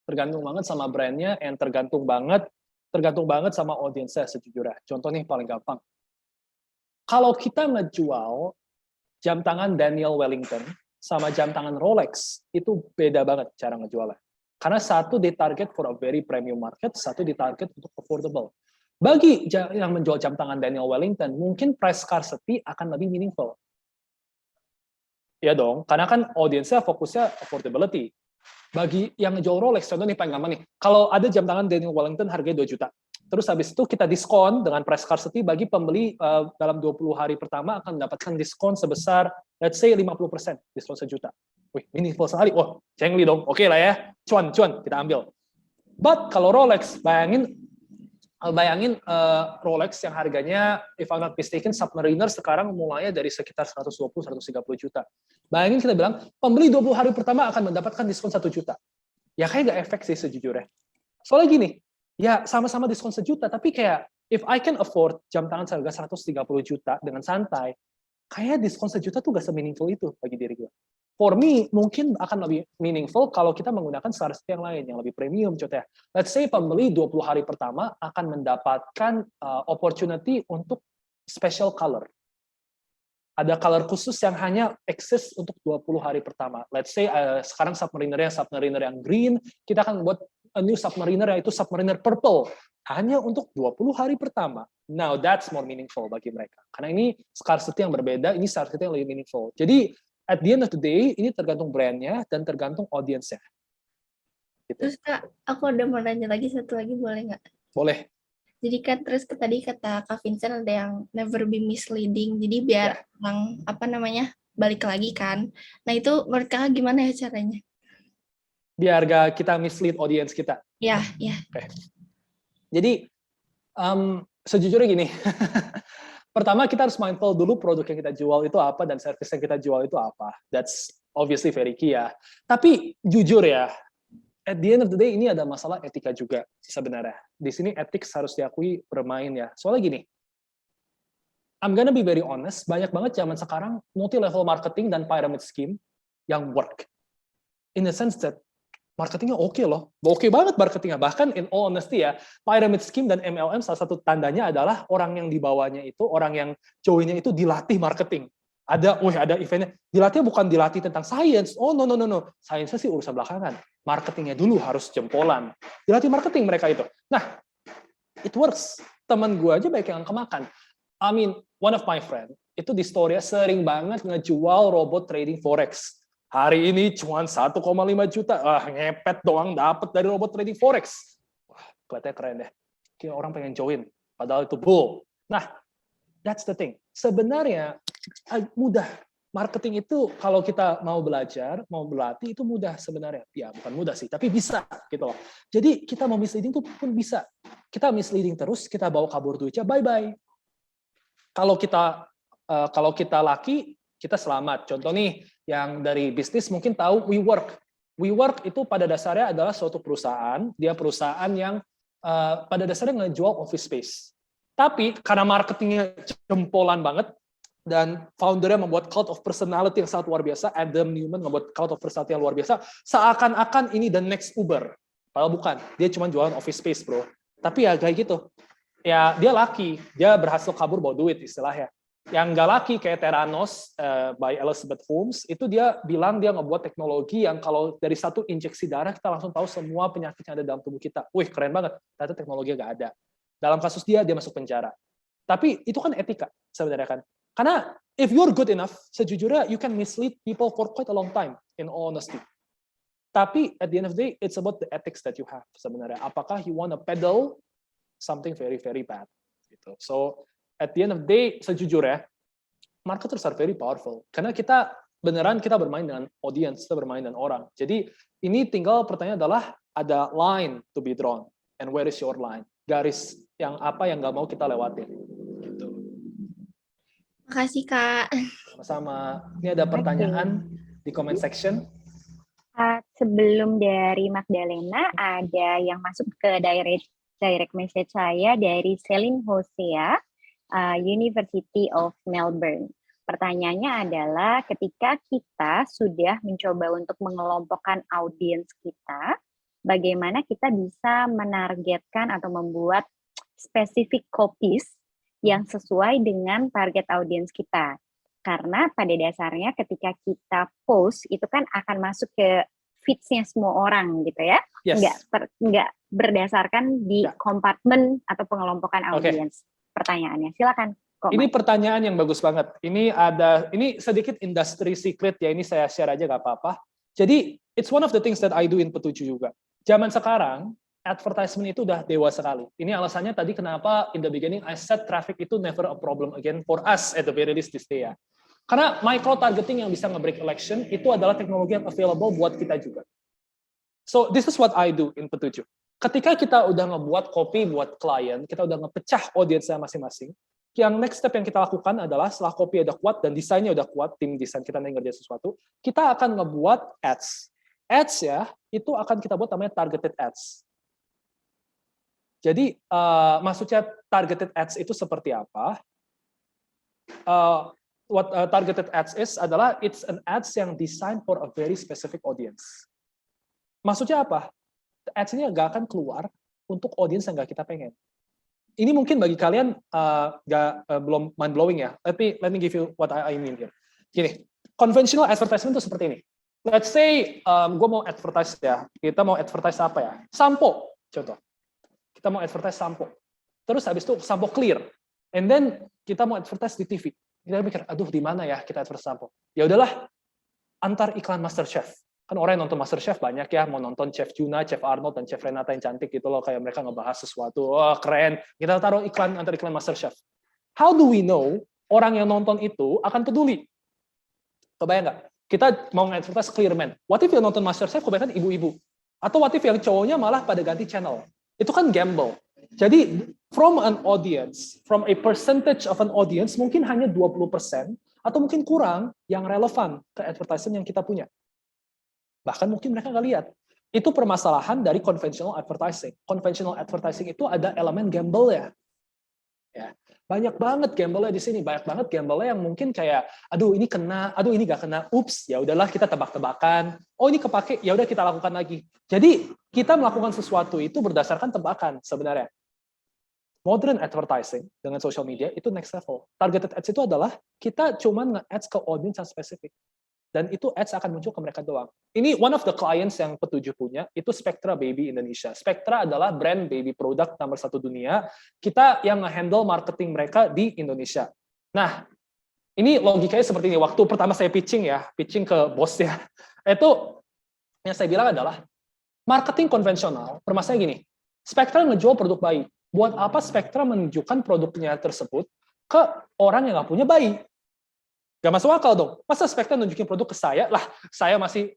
tergantung banget sama brandnya, and tergantung banget sama audiensnya sejujurnya. Contoh nih paling gampang. Kalau kita ngejual jam tangan Daniel Wellington sama jam tangan Rolex, itu beda banget cara ngejualnya. Karena satu ditarget for a very premium market, satu ditarget untuk affordable. Bagi yang menjual jam tangan Daniel Wellington, mungkin price scarcity akan lebih meaningful. Ya dong, karena kan audiensnya fokusnya affordability. Bagi yang ngejual Rolex, contoh nih paling gampang nih, kalau ada jam tangan Daniel Wellington harganya 2 juta, terus habis itu kita diskon dengan price scarcity, bagi pembeli dalam 20 hari pertama akan mendapatkan diskon sebesar, let's say 50%, diskon sejuta. Wih, meaningful sekali. Wah, cengli dong. Oke lah ya, cuan, kita ambil. But kalau Rolex, bayangin Rolex yang harganya, if I'm not mistaken, Submariner sekarang mulainya dari sekitar 120-130 juta. Bayangin kita bilang, pembeli 20 hari pertama akan mendapatkan diskon 1 juta. Ya kayak nggak efek sih sejujurnya. Soalnya gini, ya sama-sama diskon 1 juta, tapi kayak, if I can afford jam tangan seharga 130 juta dengan santai, kayak diskon 1 juta tuh nggak se-meaningful itu bagi diri gue. For me, mungkin akan lebih meaningful kalau kita menggunakan scarcity yang lain, yang lebih premium. Contohnya, let's say pembeli 20 hari pertama akan mendapatkan opportunity untuk special color. Ada color khusus yang hanya exist untuk 20 hari pertama. Let's say sekarang submariner yang green, kita akan buat a new submariner, yaitu submariner purple. Hanya untuk 20 hari pertama. Now, that's more meaningful bagi mereka. Karena ini scarcity yang berbeda, ini scarcity yang lebih meaningful. Jadi, at the end of the day, ini tergantung brandnya dan tergantung audiensnya. Gitu. Terus Kak, aku ada mau nanya lagi, satu lagi boleh nggak? Boleh. Jadi kan terus tadi kata Kak Vincent ada yang never be misleading. Jadi biar balik lagi kan. Nah itu menurut Kakak gimana ya caranya? Biar gak kita mislead audience kita. Ya. Okay. Jadi sejujurnya gini. Pertama kita harus mindful dulu produk yang kita jual itu apa dan service yang kita jual itu apa. That's obviously very key ya. Tapi jujur ya, at the end of the day ini ada masalah etika juga sebenarnya. Di sini ethics harus diakui bermain ya. Soalnya gini, I'm gonna be very honest, banyak banget zaman sekarang multi-level marketing dan pyramid scheme yang work. In the sense that marketingnya oke loh, oke banget marketingnya. Bahkan in all honesty ya, pyramid scheme dan MLM salah satu tandanya adalah orang yang di bawahnya itu, orang yang joinnya itu dilatih marketing. Ada eventnya, dilatih bukan dilatih tentang science. Oh no. Science sih urusan belakangan. Marketingnya dulu harus jempolan. Dilatih marketing mereka itu. Nah, it works. Teman gue aja banyak yang kemakan. I mean, one of my friend itu di story sering banget ngejual robot trading forex. Hari ini cuma 1,5 juta. Ngepet doang dapat dari robot trading forex. Wah, kelihatannya keren deh. Kira orang pengen join. Padahal itu bull. Nah, that's the thing. Sebenarnya mudah. Marketing itu kalau kita mau belajar, mau berlatih itu mudah sebenarnya. Ya, bukan mudah sih, tapi bisa gitu loh. Jadi kita mau misleading itu pun bisa. Kita misleading terus, kita bawa kabur duitnya, bye-bye. Kalau kita laki, kita selamat. Contoh nih, yang dari bisnis mungkin tahu WeWork. WeWork itu pada dasarnya adalah suatu perusahaan, dia perusahaan yang pada dasarnya ngejual office space. Tapi karena marketingnya jempolan banget, dan foundernya membuat cult of personality yang sangat luar biasa, Adam Newman membuat cult of personality yang luar biasa, seakan-akan ini the next Uber. Padahal bukan, dia cuma jualan office space, bro. Tapi ya kayak gitu. Ya dia laki, dia berhasil kabur bawa duit istilahnya. Yang nggak laki kayak Theranos by Elizabeth Holmes, itu dia bilang dia ngebuat teknologi yang kalau dari satu injeksi darah kita langsung tahu semua penyakit yang ada dalam tubuh kita. Wih, keren banget. Ternyata teknologinya nggak ada. Dalam kasus dia masuk penjara. Tapi itu kan etika sebenarnya kan. Karena if you're good enough, sejujurnya you can mislead people for quite a long time, in all honesty. Tapi at the end of the day, it's about the ethics that you have sebenarnya. Apakah you want to peddle something very, very bad? Gitu. So, at the end of the day, sejujurnya, marketers are very powerful. Karena kita bermain dengan audience, kita bermain dengan orang. Jadi, ini tinggal pertanyaan adalah, ada line to be drawn. And where is your line? Garis yang apa yang nggak mau kita lewatin. Gitu. Makasih, Kak. Sama-sama. Ini ada pertanyaan di comment section. Sebelum dari Magdalena, ada yang masuk ke direct message saya dari Celine Hosea, University of Melbourne. Pertanyaannya adalah ketika kita sudah mencoba untuk mengelompokkan audiens kita, bagaimana kita bisa menargetkan atau membuat spesifik copies yang sesuai dengan target audiens kita. Karena pada dasarnya ketika kita post itu kan akan masuk ke feeds-nya semua orang gitu ya. Yes. Nggak berdasarkan di Ya. kompartemen atau pengelompokan audiens. Pertanyaannya, silakan. Ini pertanyaan yang bagus banget. Ini sedikit industry secret ya, ini saya share aja nggak apa-apa. Jadi, it's one of the things that I do in Petuju juga. Zaman sekarang, advertisement itu udah dewa sekali. Ini alasannya tadi kenapa in the beginning I said traffic itu never a problem again for us at the very least this day ya. Karena micro targeting yang bisa nge-break election itu adalah teknologi yang available buat kita juga. So, this is what I do in Petuju. Ketika kita udah ngebuat copy buat klien, kita udah ngepecah audiensnya masing-masing, yang next step yang kita lakukan adalah setelah copy udah kuat dan desainnya udah kuat, tim desain kita ngerjain sesuatu, kita akan ngebuat ads. Ads ya, itu akan kita buat namanya targeted ads. Jadi, maksudnya targeted ads itu seperti apa? What targeted ads is adalah it's an ads yang designed for a very specific audience. Maksudnya apa? Ads ini nggak akan keluar untuk audience yang nggak kita pengen. Ini mungkin bagi kalian belum mind blowing ya. Let me give you what I mean here. Gini, conventional advertisement itu seperti ini. Let's say gue mau advertise ya. Kita mau advertise apa ya? Sampo, contoh. Kita mau advertise sampo. Terus habis itu sampo clear. And then kita mau advertise di TV. Kita mikir, aduh di mana ya kita advertise sampo? Ya udahlah, antar iklan MasterChef. Kan orang yang nonton MasterChef banyak ya, mau nonton Chef Juna, Chef Arnold, dan Chef Renata yang cantik gitu loh, kayak mereka ngebahas sesuatu, wah keren, kita taruh iklan antar iklan MasterChef. How do we know orang yang nonton itu akan peduli? Kebayang nggak? Kita mau nge-advertise Clearman, what if yang nonton MasterChef kebanyakan ibu-ibu? Atau what if yang cowoknya malah pada ganti channel? Itu kan gamble. Jadi, from an audience, from a percentage of an audience, mungkin hanya 20%, atau mungkin kurang yang relevan ke advertisement yang kita punya. Bahkan mungkin mereka nggak lihat. Itu permasalahan dari conventional advertising. Conventional advertising itu ada elemen gamble ya. Banyak banget gamble-nya di sini. Banyak banget gamble-nya yang mungkin kayak, aduh ini kena, aduh ini nggak kena, ups, ya udahlah kita tebak-tebakan. Oh ini kepake, ya udah kita lakukan lagi. Jadi kita melakukan sesuatu itu berdasarkan tebakan sebenarnya. Modern advertising dengan social media itu next level. Targeted ads itu adalah kita cuma nge-ads ke audience yang spesifik. Dan itu ads akan muncul ke mereka doang. Ini one of the clients yang Petuju punya, itu Spectra Baby Indonesia. Spectra adalah brand baby product nomor 1 dunia. Kita yang nge-handle marketing mereka di Indonesia. Nah, ini logikanya seperti ini. Waktu pertama saya pitching ke bos ya. Itu yang saya bilang adalah, marketing konvensional, permasalahannya gini, Spectra ngejual produk bayi. Buat apa Spectra menunjukkan produknya tersebut ke orang yang nggak punya bayi? Gak masuk akal dong. Masa Spectra nunjukin produk ke saya? Lah, saya masih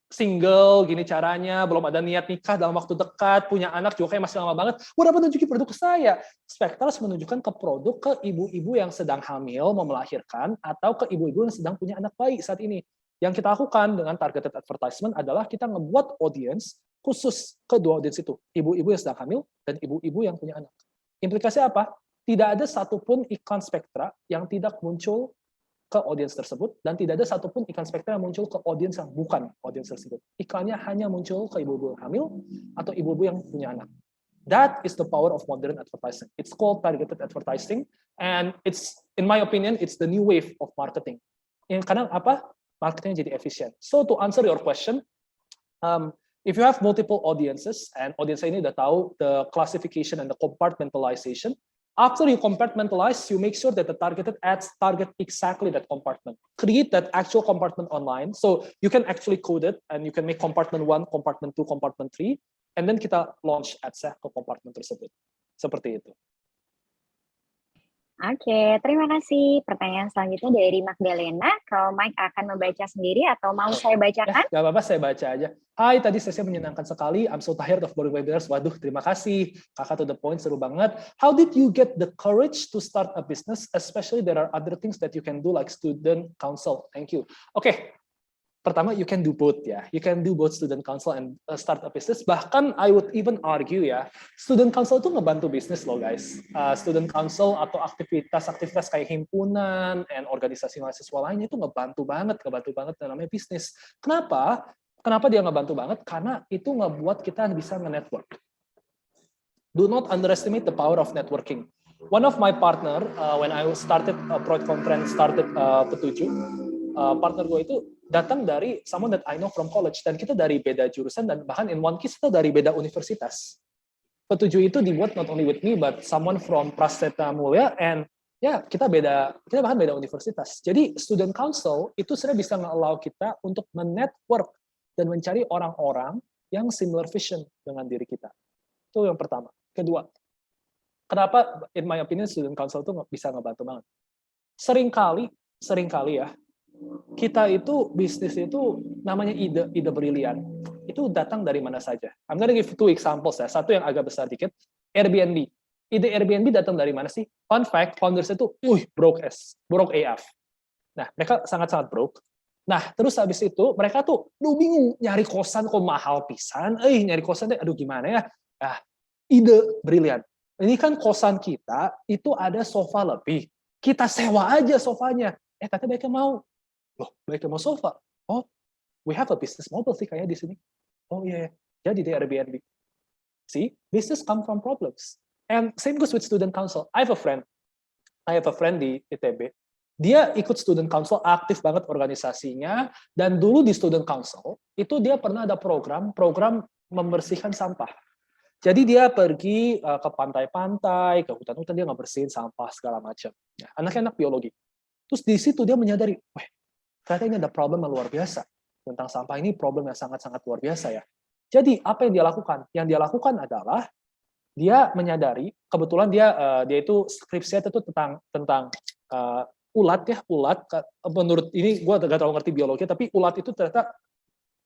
single, gini caranya, belum ada niat nikah dalam waktu dekat, punya anak juga kayak masih lama banget. Udah apa nunjukin produk ke saya? Spectra harus menunjukkan ke produk ke ibu-ibu yang sedang hamil, mau melahirkan, atau ke ibu-ibu yang sedang punya anak bayi saat ini. Yang kita lakukan dengan targeted advertisement adalah kita ngebuat audience khusus ke dua audience itu. Ibu-ibu yang sedang hamil dan ibu-ibu yang punya anak. Implikasinya apa? Tidak ada satupun iklan Spectra yang tidak muncul ke audiens tersebut, dan tidak ada satupun iklan Spectra yang muncul ke audiens yang bukan audiens tersebut. Iklannya hanya muncul ke ibu-ibu yang hamil atau ibu-ibu yang punya anak. That is the power of modern advertising. It's called targeted advertising, and it's, in my opinion, it's the new wave of marketing. Karena apa? Marketingnya jadi efisien. So to answer your question, if you have multiple audiences, and audience ini udah tahu the classification and the compartmentalization, after you compartmentalize, you make sure that the targeted ads target exactly that compartment. Create that actual compartment online, so you can actually code it, and you can make compartment 1, compartment 2, compartment 3, and then kita launch ads-nya ke compartment tersebut. Seperti itu. Oke, terima kasih. Pertanyaan selanjutnya dari Magdalena. Kalau Mike akan membaca sendiri atau mau saya bacakan? Gak apa-apa, saya baca aja. Hai, tadi sesi menyenangkan sekali. I'm so tired of boring webinars. Waduh, terima kasih. Kakak to the point, seru banget. How did you get the courage to start a business? Especially there are other things that you can do like student council. Thank you. Oke. Pertama, you can do both ya. You can do both student council and start a business. Bahkan I would even argue ya, student council itu ngebantu bisnis loh guys. Student council atau aktivitas kayak himpunan and organisasi mahasiswa lainnya itu ngebantu banget namanya bisnis. Kenapa? Kenapa dia ngebantu banget? Karena itu ngebuat kita bisa nge-network. Do not underestimate the power of networking. One of my partner, when I started Project Conference, started Petuju, partner gue itu datang dari someone that I know from college, dan kita dari beda jurusan, dan bahkan in one case kita dari beda universitas. Petuju itu dibuat not only with me, but someone from Prasetya Mulia, and ya kita bahkan beda universitas. Jadi student council itu sebenarnya bisa nge-allow kita untuk men-network dan mencari orang-orang yang similar vision dengan diri kita. Itu yang pertama. Kedua, kenapa in my opinion student council itu bisa ngebantu banget? Seringkali ya, kita itu bisnis itu namanya ide brilian. Itu datang dari mana saja. I'm gonna give 2 examples ya. Satu yang agak besar dikit, Airbnb. Ide Airbnb datang dari mana sih? Fun fact, founders itu, broke AF. Nah, mereka sangat-sangat broke. Nah, terus habis itu mereka tuh, bingung nyari kosan kok mahal pisan. Nyari kosan deh, aduh gimana ya? Nah, ide brilian. Ini kan kosan kita itu ada sofa lebih. Kita sewa aja sofanya. Katanya mereka mau. Loh, mereka mau sofa. Oh, we have a business model sih kayaknya di sini. Oh iya, jadi di Airbnb. See, business come from problems. And same goes with student council. I have a friend di ITB. Dia ikut student council, aktif banget organisasinya, dan dulu di student council, itu dia pernah ada program membersihkan sampah. Jadi dia pergi ke pantai-pantai, ke hutan-hutan, dia ngebersihin sampah segala macam. Ya, anaknya anak biologi. Terus di situ dia menyadari, ternyata ini ada problem yang luar biasa. Tentang sampah ini problem yang sangat-sangat luar biasa ya. Jadi apa yang dia lakukan? Yang dia lakukan adalah, dia menyadari, kebetulan dia itu skripsinya itu tentang ulat. Menurut ini gue gak terlalu ngerti biologi, tapi ulat itu ternyata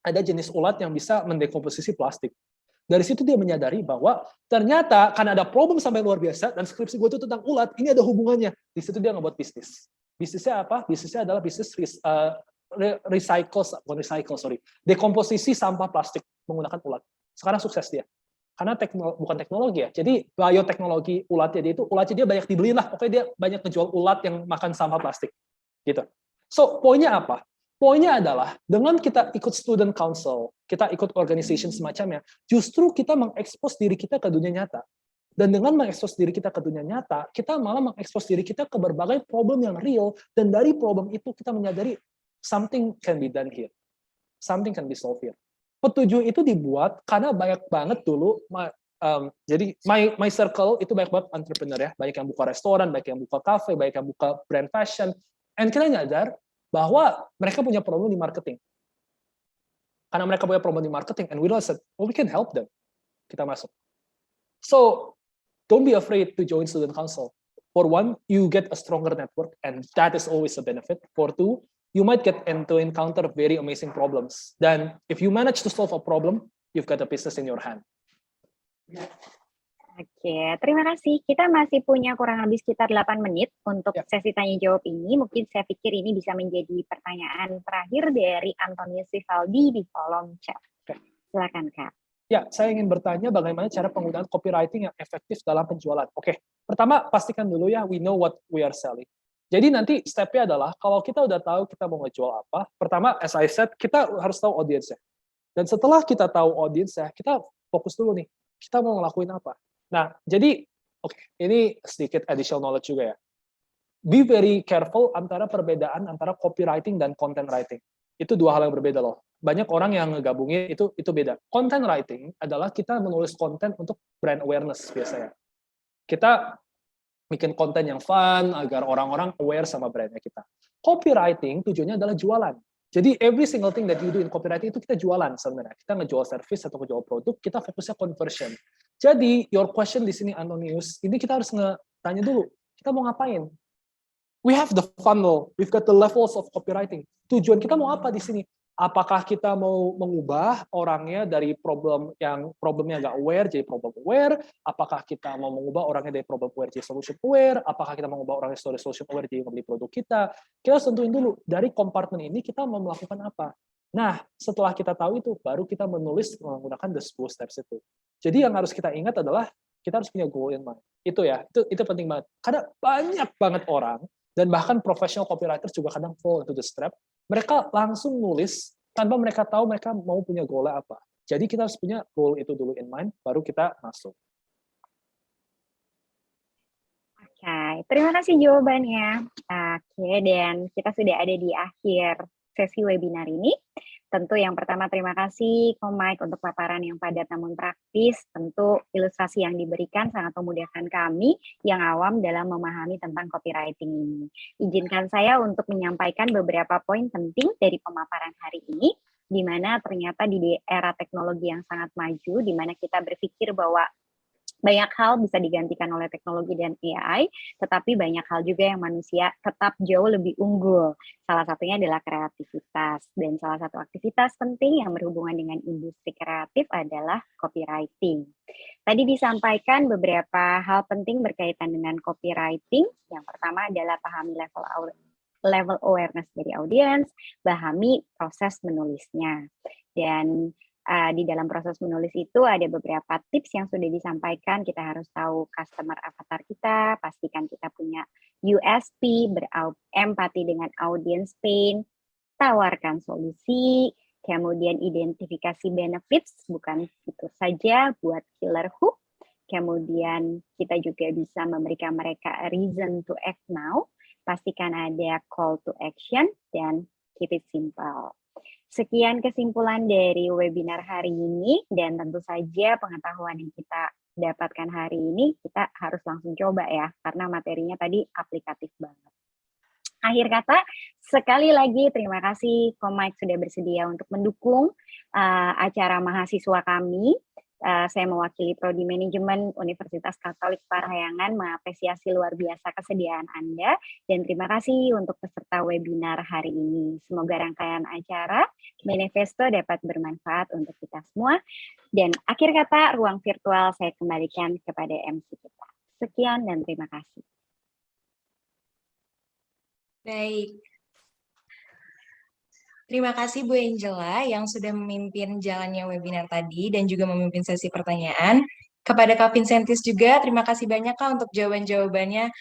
ada jenis ulat yang bisa mendekomposisi plastik. Dari situ dia menyadari bahwa ternyata karena ada problem sampai luar biasa, dan skripsi gue itu tentang ulat, ini ada hubungannya. Di situ dia ngebuat bisnis. Bisnisnya apa? Bisnisnya adalah bisnis dekomposisi sampah plastik menggunakan ulat. Sekarang sukses dia. Karena bukan teknologi ya, jadi bioteknologi ulatnya dia banyak dibeliin lah, pokoknya dia banyak ngejual ulat yang makan sampah plastik, gitu. So, poinnya apa? Poinnya adalah, dengan kita ikut student council, kita ikut organization semacamnya, justru kita mengekspos diri kita ke dunia nyata. Dan dengan mengekspos diri kita ke dunia nyata, kita malah mengekspos diri kita ke berbagai problem yang real, dan dari problem itu kita menyadari, something can be done here. Something can be solved here. Petuju itu dibuat karena banyak banget dulu, jadi my circle itu banyak banget entrepreneur ya, banyak yang buka restoran, banyak yang buka cafe, banyak yang buka brand fashion, and kita nyadar bahwa mereka punya problem di marketing. Karena mereka punya problem di marketing, and we said, we can help them. Kita masuk. So, don't be afraid to join student council. For one, you get a stronger network, and that is always a benefit. For two, you might get to encounter very amazing problems. Dan if you manage to solve a problem, you've got a business in your hand. Oke, terima kasih. Kita masih punya kurang lebih sekitar 8 menit untuk sesi tanya-jawab ini. Mungkin saya pikir ini bisa menjadi pertanyaan terakhir dari Antonius Vivaldi di kolom chat. Silakan, Kak. Ya, saya ingin bertanya bagaimana cara penggunaan copywriting yang efektif dalam penjualan. Oke, pertama pastikan dulu ya, we know what we are selling. Jadi nanti step-nya adalah, kalau kita udah tahu kita mau ngejual apa, pertama, as I said, kita harus tahu audiensnya. Dan setelah kita tahu audiensnya, kita fokus dulu nih, kita mau ngelakuin apa. Nah, jadi, ini sedikit additional knowledge juga ya. Be very careful antara perbedaan antara copywriting dan content writing. Itu dua hal yang berbeda loh. Banyak orang yang ngegabungin itu beda. Content writing adalah kita menulis konten untuk brand awareness biasanya. Kita bikin konten yang fun agar orang-orang aware sama brandnya kita. Copywriting tujuannya adalah jualan. Jadi every single thing that you do in copywriting itu kita jualan sebenarnya. Kita ngejual service atau ngejual produk, kita fokusnya conversion. Jadi your question di sini Antonius, ini kita harus tanya dulu, kita mau ngapain? We have the funnel, we've got the levels of copywriting. Tujuan kita mau apa di sini? Apakah kita mau mengubah orangnya dari problemnya nggak aware jadi problem aware? Apakah kita mau mengubah orangnya dari problem aware jadi solution aware? Apakah kita mau mengubah orangnya dari solution aware jadi membeli produk kita? Kita tentuin dulu dari kompartemen ini kita mau melakukan apa. Nah, setelah kita tahu itu, baru kita menulis menggunakan the 10 steps itu. Jadi yang harus kita ingat adalah kita harus punya goal in mind. Itu ya, itu penting banget. Karena banyak banget orang dan bahkan professional copywriters juga kadang fall into the trap. Mereka langsung nulis tanpa mereka tahu mereka mau punya goal apa. Jadi kita harus punya goal itu dulu in mind, baru kita masuk. Oke, terima kasih jawabannya. Oke, dan kita sudah ada di akhir sesi webinar ini. Tentu yang pertama terima kasih Ko Mike untuk paparan yang padat namun praktis. Tentu ilustrasi yang diberikan sangat memudahkan kami yang awam dalam memahami tentang copywriting ini. Izinkan saya untuk menyampaikan beberapa poin penting dari pemaparan hari ini, di mana ternyata di era teknologi yang sangat maju, di mana kita berpikir bahwa banyak hal bisa digantikan oleh teknologi dan AI, tetapi banyak hal juga yang manusia tetap jauh lebih unggul. Salah satunya adalah kreativitas. Dan salah satu aktivitas penting yang berhubungan dengan industri kreatif adalah copywriting. Tadi disampaikan beberapa hal penting berkaitan dengan copywriting. Yang pertama adalah pahami level awareness dari audiens, pahami proses menulisnya. Dan di dalam proses menulis itu ada beberapa tips yang sudah disampaikan. Kita harus tahu customer avatar kita, pastikan kita punya USP, berempati dengan audience pain, tawarkan solusi, kemudian identifikasi benefits, bukan fitur saja, buat killer hook, kemudian kita juga bisa memberikan mereka a reason to act now, pastikan ada call to action, dan keep it simple. Sekian kesimpulan dari webinar hari ini, dan tentu saja pengetahuan yang kita dapatkan hari ini, kita harus langsung coba ya, karena materinya tadi aplikatif banget. Akhir kata, sekali lagi terima kasih Ko Mike sudah bersedia untuk mendukung acara mahasiswa kami. Saya mewakili Prodi Manajemen Universitas Katolik Parahyangan mengapresiasi luar biasa kesediaan Anda, dan terima kasih untuk peserta webinar hari ini. Semoga rangkaian acara manifesto dapat bermanfaat untuk kita semua. Dan akhir kata, ruang virtual saya kembalikan kepada MC kita. Sekian dan terima kasih. Baik. Terima kasih Bu Angela yang sudah memimpin jalannya webinar tadi dan juga memimpin sesi pertanyaan. Kepada Kak Vincentis juga, terima kasih banyak Kak untuk jawaban-jawabannya.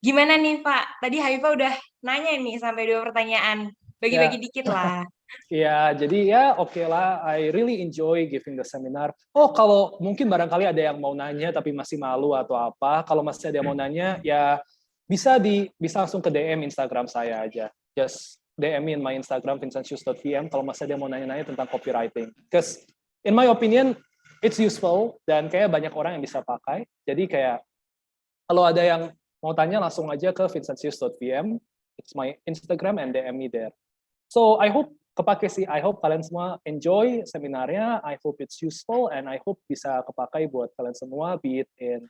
Gimana nih Pak? Tadi Haifa udah nanya nih sampai 2 pertanyaan. Bagi-bagi dikit lah. Ya, jadi ya oke lah. I really enjoy giving the seminar. Oh, kalau mungkin barangkali ada yang mau nanya tapi masih malu atau apa, kalau masih ada yang mau nanya, ya bisa langsung ke DM Instagram saya aja. Just DM in my Instagram vincentius.vm kalau masih ada yang mau nanya-nanya tentang copywriting. Because in my opinion, it's useful dan kayak banyak orang yang bisa pakai. Jadi kayak kalau ada yang mau tanya langsung aja ke vincentius.vm. It's my Instagram and DM me there. So I hope kepake sih. I hope kalian semua enjoy seminarnya. I hope it's useful and I hope bisa kepakai buat kalian semua, be it in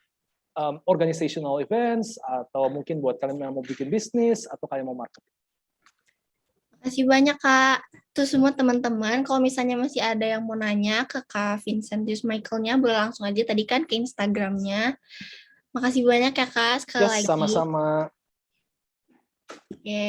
organizational events atau mungkin buat kalian yang mau bikin bisnis atau kalian mau marketing. Terima kasih banyak Kak. Tuh semua teman-teman, kalau misalnya masih ada yang mau nanya ke Kak Vincentius Michael-nya, boleh langsung aja tadi kan ke Instagram-nya. Makasih banyak ya Kak, sekali lagi. Sama-sama. Oke.